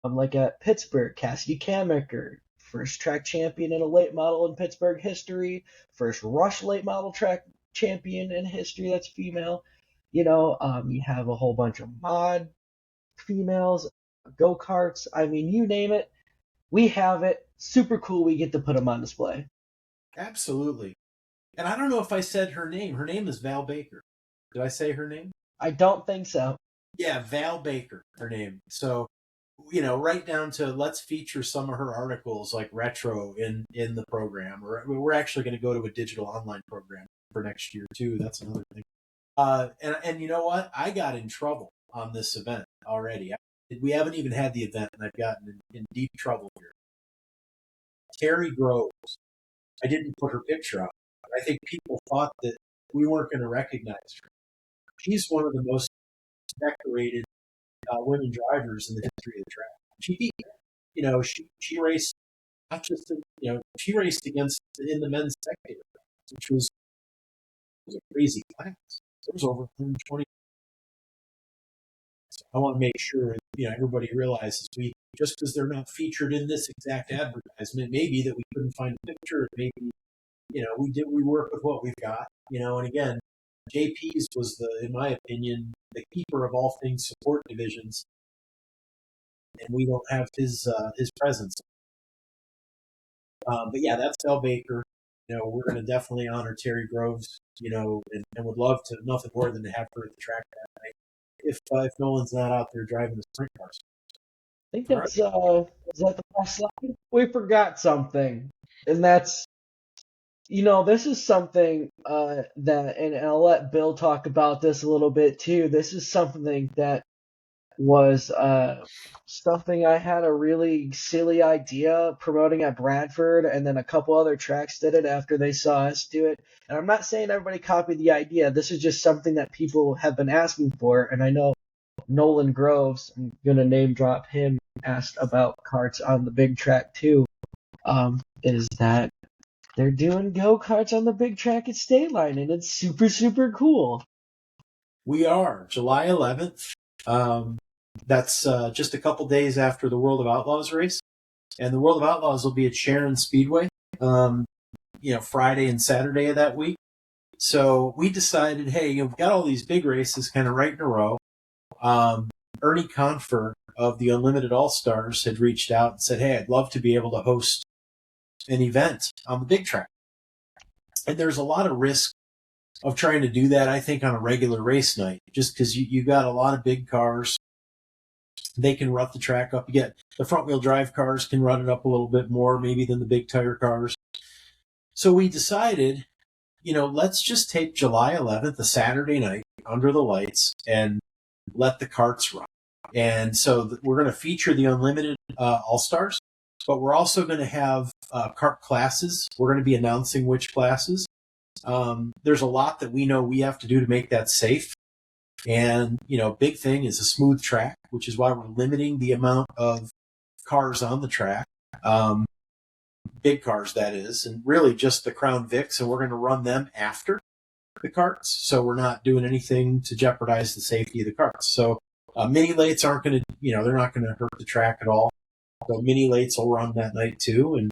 like at Pittsburgh, Cassidy Kamicker, first track champion in a late model in Pittsburgh history, first Rush late model track champion in history that's female. You have a whole bunch of mod females, go-karts. I mean, you name it, we have it. Super cool. We get to put them on display.
Absolutely. And I don't know if I said her name. Her name is Val Baker. Did I say her name?
I don't think so.
Yeah, Val Baker, her name. So right down to let's feature some of her articles like retro in the program. Or we're actually going to go to a digital online program for next year too. That's another thing. And you know what? I got in trouble on this event already. We haven't even had the event, and I've gotten in deep trouble here. Terry Groves. I didn't put her picture up. I think people thought that we weren't going to recognize her. She's one of the most decorated women drivers in the history of the track. She beat, she raced not just, she raced against in the men's spectator, which was a crazy class. There was over 120. So I want to make sure, everybody realizes just because they're not featured in this exact advertisement, maybe that we couldn't find a picture, maybe, we work with what we've got, and again, JP's was in my opinion, the keeper of all things support divisions, and we don't have his presence. But yeah, that's Bell Baker. We're going to definitely honor Terry Groves, and would love to, nothing more than to have her at the track that night. If Nolan's not out there driving the sprint cars.
I think that's, is that the last slide? We forgot something, and that's, this is something and I'll let Bill talk about this a little bit too. This is something that was something I had a really silly idea promoting at Bradford, and then a couple other tracks did it after they saw us do it. And I'm not saying everybody copied the idea. This is just something that people have been asking for, and I know Nolan Groves, I'm going to name drop him, asked about karts on the big track too, is that they're doing go-karts on the big track at Stateline, and it's super, super cool.
We are. July 11th. That's just a couple days after the World of Outlaws race. And the World of Outlaws will be at Stateline Speedway, Friday and Saturday of that week. So we decided, hey, we've got all these big races kind of right in a row. Ernie Confer of the Unlimited All-Stars had reached out and said, hey, I'd love to be able to host an event on the big track. And there's a lot of risk of trying to do that, I think, on a regular race night, just because you got a lot of big cars. They can rough the track up. You get the front-wheel drive cars can run it up a little bit more maybe than the big tire cars. So we decided, let's just take July 11th, a Saturday night, under the lights, and let the karts run. And so we're going to feature the Unlimited All-Stars, but we're also going to have kart classes. We're going to be announcing which classes. There's a lot that we know we have to do to make that safe. And, big thing is a smooth track, which is why we're limiting the amount of cars on the track. Big cars, that is, and really just the Crown Vics, and we're going to run them after the karts. So we're not doing anything to jeopardize the safety of the karts. So mini lates aren't going to, they're not going to hurt the track at all. So mini lates will run that night too. And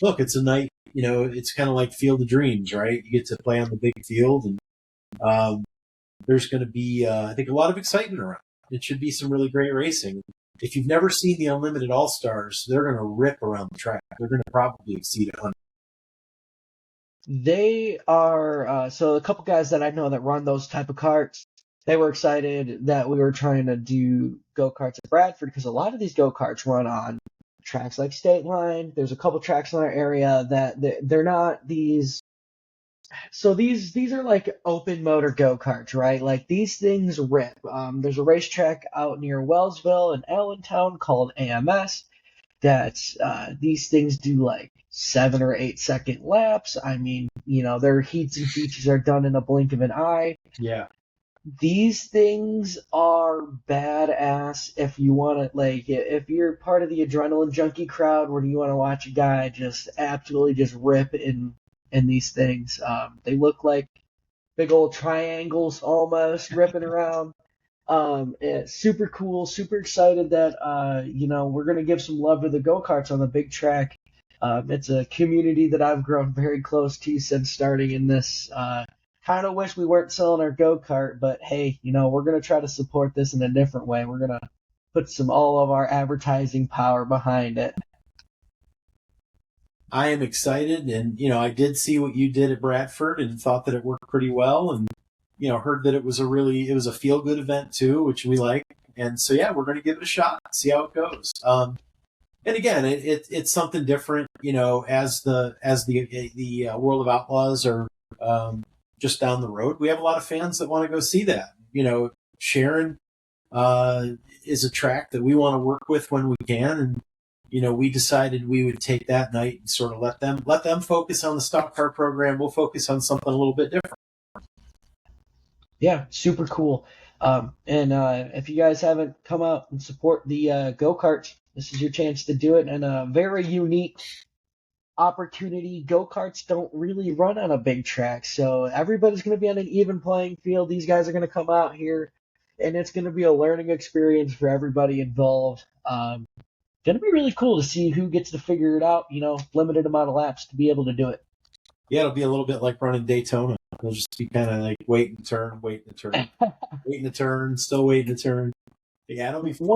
look, it's a night, it's kind of like Field of Dreams, right? You get to play on the big field, and there's going to be, I think, a lot of excitement around. It should be some really great racing. If you've never seen the Unlimited All-Stars, they're going to rip around the track. They're going to probably exceed 100.
They are, so a couple guys that I know that run those type of karts, they were excited that we were trying to do go-karts at Bradford, because a lot of these go-karts run on tracks like Stateline. There's a couple tracks in our area that they're not these. So these are like open motor go-karts, right? Like these things rip. There's a racetrack out near Wellsville and Allentown called AMS that these things do like 7 or 8 second laps. I mean, their heats and features are done in a blink of an eye.
Yeah.
These things are badass if you want to, like, if you're part of the adrenaline junkie crowd where you want to watch a guy just absolutely just rip in these things. They look like big old triangles almost ripping around. It's super cool, super excited that, we're going to give some love to the go-karts on the big track. It's a community that I've grown very close to since starting in this. Kind of wish we weren't selling our go-kart, but hey, we're going to try to support this in a different way. We're going to put all of our advertising power behind it.
I am excited, and, I did see what you did at Bradford and thought that it worked pretty well, and, heard that it was a feel-good event too, which we like. And so, yeah, we're going to give it a shot, see how it goes. And again, it's something different, as the World of Outlaws are just down the road. We have a lot of fans that want to go see that. Sharon is a track that we want to work with when we can, and we decided we would take that night and sort of let them focus on the stock car program. We'll focus on something a little bit different.
Yeah, super cool. And if you guys haven't come out and support the go-karts, this is your chance to do it. And a very unique opportunity. Go-karts don't really run on a big track, so everybody's going to be on an even playing field. These guys are going to come out here, and it's going to be a learning experience for everybody involved. Going to be really cool to see who gets to figure it out, limited amount of laps to be able to do it.
Yeah, it'll be a little bit like running Daytona. It'll just be kind of like waiting to turn, waiting to turn, waiting to turn, still waiting to turn. Yeah, it'll be fun.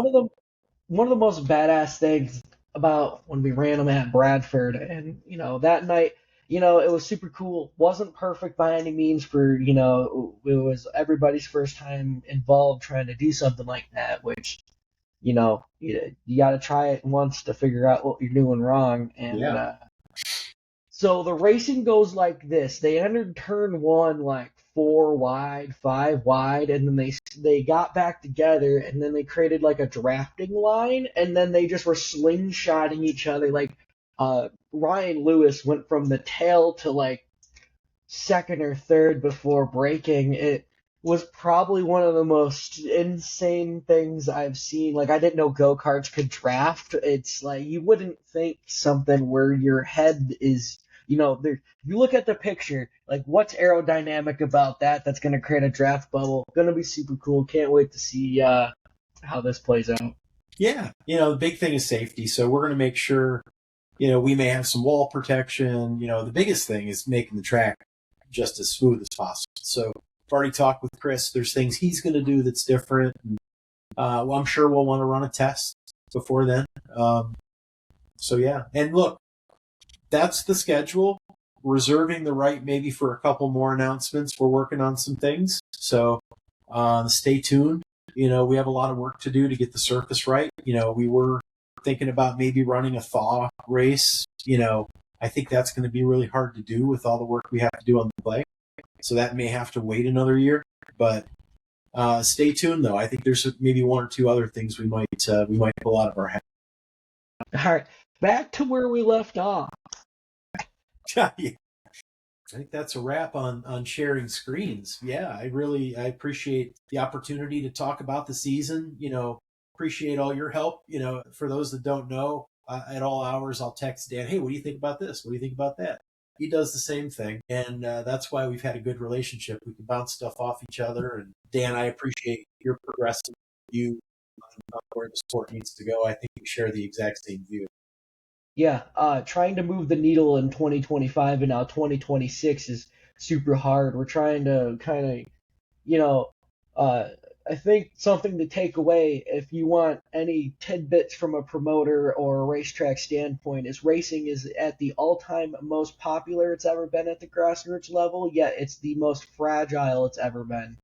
One of the most badass things about when we ran them at Bradford, and that night, it was super cool. Wasn't perfect by any means for it was everybody's first time involved trying to do something like that, which you got to try it once to figure out what you're doing wrong. And
Yeah.
So the racing goes like this. They entered turn one like 4 wide, 5 wide, and then they got back together, and then they created like a drafting line, and then they just were slingshotting each other. Like Ryan Lewis went from the tail to like second or third before braking. It was probably one of the most insane things I've seen. Like, I didn't know go-karts could draft. It's like, you wouldn't think something where your head is, if you look at the picture, like, what's aerodynamic about that that's going to create a draft bubble? Going to be super cool. Can't wait to see how this plays out.
Yeah. The big thing is safety. So we're going to make sure, we may have some wall protection. The biggest thing is making the track just as smooth as possible. So I've already talked with Chris. There's things he's going to do that's different. And, well, I'm sure we'll want to run a test before then. So, yeah. And look, that's the schedule. Reserving the right maybe for a couple more announcements. We're working on some things. So stay tuned. We have a lot of work to do to get the surface right. We were thinking about maybe running a thaw race. I think that's going to be really hard to do with all the work we have to do on the play. So that may have to wait another year. But stay tuned, though. I think there's maybe one or two other things we might pull out of our hat.
All right, back to where we left off.
Yeah. I think that's a wrap on sharing screens. Yeah, I appreciate the opportunity to talk about the season. Appreciate all your help. For those that don't know, at all hours, I'll text Dan, hey, what do you think about this? What do you think about that? He does the same thing. And that's why we've had a good relationship. We can bounce stuff off each other. And Dan, I appreciate your progressive view on where the sport needs to go. I think we share the exact same view.
Yeah, trying to move the needle in 2025 and now 2026 is super hard. We're trying to kind of, I think something to take away if you want any tidbits from a promoter or a racetrack standpoint is racing is at the all-time most popular it's ever been at the grassroots level, yet it's the most fragile it's ever been.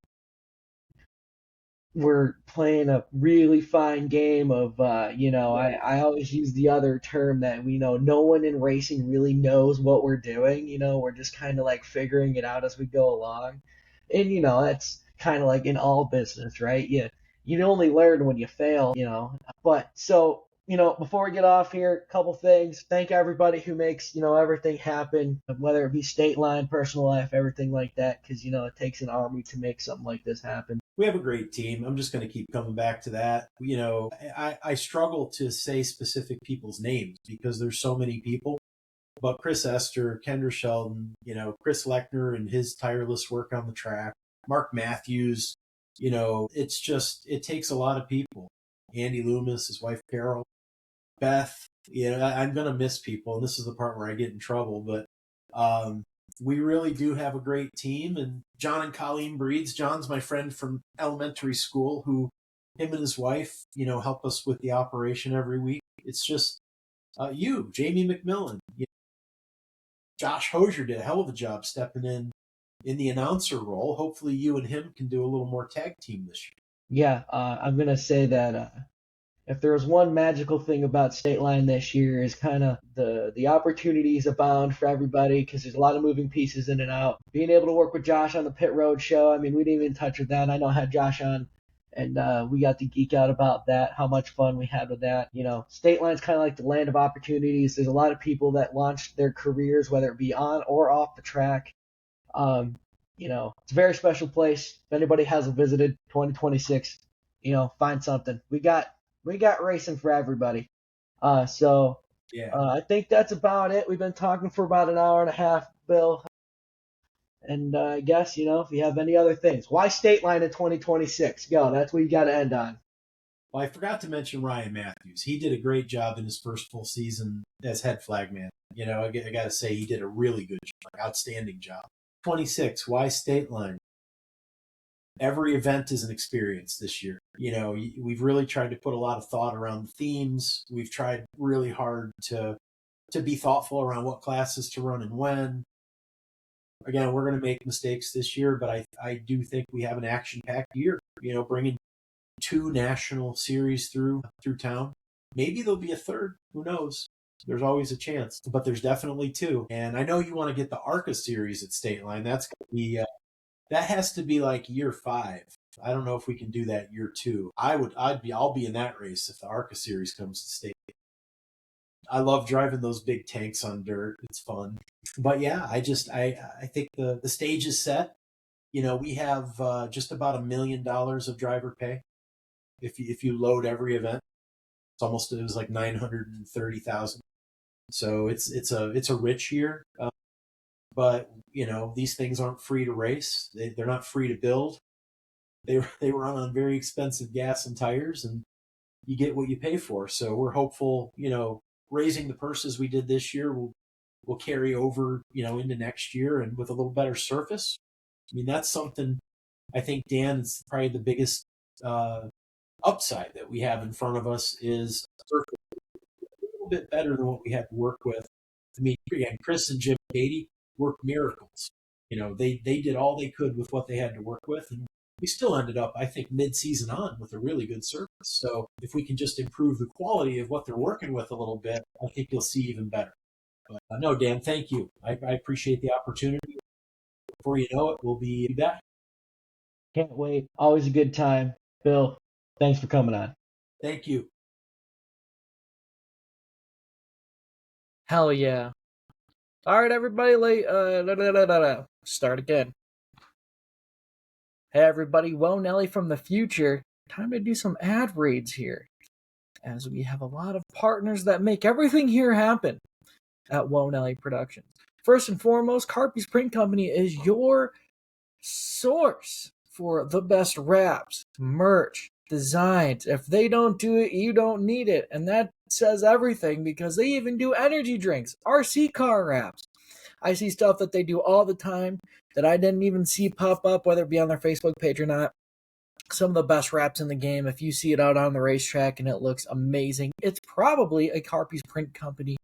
We're playing a really fine game of, I always use the other term that we know no one in racing really knows what we're doing. We're just kind of like figuring it out as we go along. And, that's kind of like in all business, right? You only learn when you fail, But so, before we get off here, a couple things. Thank everybody who makes, everything happen, whether it be Stateline, personal life, everything like that, because, it takes an army to make something like this happen.
We have a great team. I'm just going to keep coming back to that. I struggle to say specific people's names because there's so many people. But Chris Esther, Kendra Sheldon, Chris Lechner and his tireless work on the track, Mark Matthews, it takes a lot of people. Andy Loomis, his wife Carol, Beth, I'm going to miss people. And this is the part where I get in trouble. But we really do have a great team. And John and Colleen Breeds, John's my friend from elementary school who him and his wife, help us with the operation every week. It's just Jamie McMillan, Josh Hosier did a hell of a job stepping in the announcer role. Hopefully you and him can do a little more tag team this year.
Yeah, I'm gonna say that if there was one magical thing about Stateline this year is kind of the opportunities abound for everybody because there's a lot of moving pieces in and out. Being able to work with Josh on the Pit Road show, I mean, we didn't even touch with that. I know I had Josh on, and we got to geek out about that, how much fun we had with that. You know, Stateline's kind of like the land of opportunities. There's a lot of people that launched their careers, whether it be on or off the track. Um, you know, it's a very special place. If anybody hasn't visited 2026, you know, find something. We got racing for everybody. So
Yeah.
I think that's about it. We've been talking for about an hour and a half, Bill. And I guess, you know, if you have any other things, why Stateline in 2026? Go. That's what you got to end on.
Well, I forgot to mention Ryan Matthews. He did a great job in his first full season as head flagman. You know, I got to say he did a really good job, outstanding job. 26, why Stateline? Every event is an experience this year. You know, we've really tried to put a lot of thought around the themes. We've tried really hard to be thoughtful around what classes to run and when. Again, we're going to make mistakes this year, but I do think we have an action-packed year. You know, bringing 2 national series through town. Maybe there'll be a third. Who knows? There's always a chance, but there's definitely 2. And I know you want to get the ARCA series at Stateline. That's going to be that has to be like year 5. I don't know if we can do that year 2. I'll be in that race if the ARCA series comes to State. I love driving those big tanks on dirt. It's fun. But yeah, I think the stage is set. You know, we have just about $1 million of driver pay. If you load every event, it was like 930,000. So it's a rich year. But you know, these things aren't free to race. They're not free to build. They run on very expensive gas and tires, and you get what you pay for. So we're hopeful, you know, raising the purses we did this year will carry over, you know, into next year and with a little better surface. I mean, that's something I think, Dan, is probably the biggest upside that we have in front of us is surface a little bit better than what we had to work with. I mean, again, Chris and Jim Beatty worked miracles. You know, they did all they could with what they had to work with, and we still ended up, I think, mid-season on with a really good surface. So if we can just improve the quality of what they're working with a little bit, I think you'll see even better. But no, Dan, thank you. I appreciate the opportunity. Before you know it, we'll be back.
Can't wait. Always a good time. Bill, thanks for coming on.
Thank you.
Hell yeah. All right, everybody, start again. Hey, everybody, Woah Nelly from the future. Time to do some ad reads here, as we have a lot of partners that make everything here happen at Woah Nelly Productions. First and foremost, Carpy's Print Company is your source for the best wraps, merch, designs. If they don't do it, you don't need it. And that says everything because they even do energy drinks, RC car wraps. I see stuff that they do all the time that I didn't even see pop up, whether it be on their Facebook page or not. Some of the best wraps in the game. If you see it out on the racetrack and it looks amazing, it's probably a Carpy's Print Company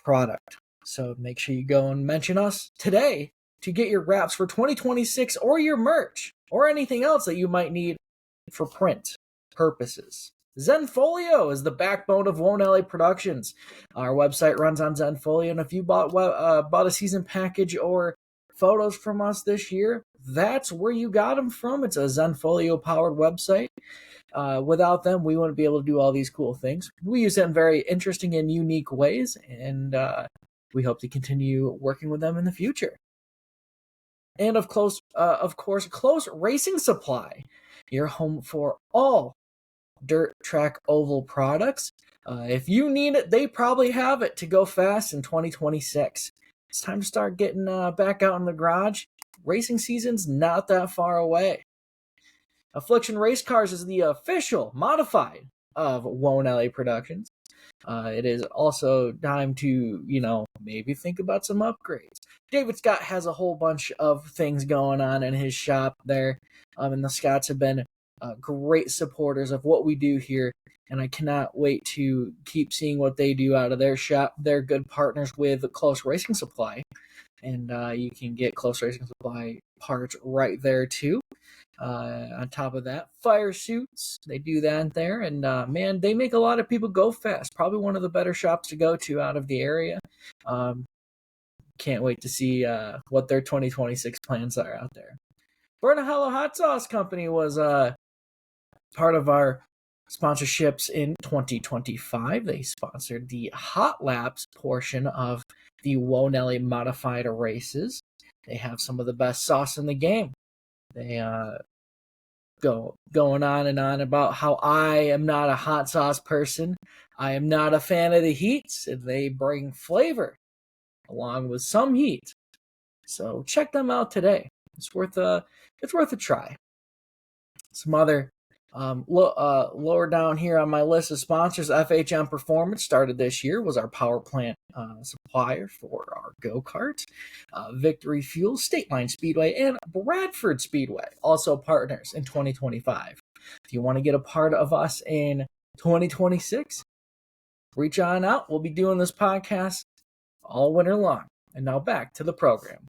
product. So make sure you go and mention us today to get your wraps for 2026 or your merch or anything else that you might need for print purposes. Zenfolio is the backbone of Woah Nelly Productions. Our website runs on Zenfolio, and if you bought a season package or photos from us this year, that's where you got them from. It's a Zenfolio-powered website. Without them, we wouldn't be able to do all these cool things. We use them in very interesting and unique ways, and we hope to continue working with them in the future. And of course, Close Racing Supply, your home for all dirt track oval products. If you need it, they probably have it to go fast in 2026. It's time to start getting back out in the garage. Racing season's not that far away. Affliction Race Cars is the official modified of Woah Nelly Productions. It is also time to, maybe think about some upgrades. David Scott has a whole bunch of things going on in his shop there, and the Scotts have been great supporters of what we do here, and I cannot wait to keep seeing what they do out of their shop. They're good partners with Close Racing Supply, and you can get Close Racing Supply parts right there too. On top of that, fire suits, they do that there. And man, they make a lot of people go fast. Probably one of the better shops to go to out of the area. Can't wait to see what their 2026 plans are out there. Bernahalla Hot Sauce Company was part of our sponsorships in 2025. They sponsored the Hot Laps portion of the Woah modified races. They have some of the best sauce in the game. They going on and on about how I am not a hot sauce person. I am not a fan of the heats, and they bring flavor along with some heat. So check them out today. It's worth a try. Some other lower down here on my list of sponsors, FHM Performance started this year, was our power plant supplier for our go-karts. Victory Fuel, Stateline Speedway, and Bradford Speedway, also partners in 2025. If you want to get a part of us in 2026, reach on out. We'll be doing this podcast all winter long. And now back to the program.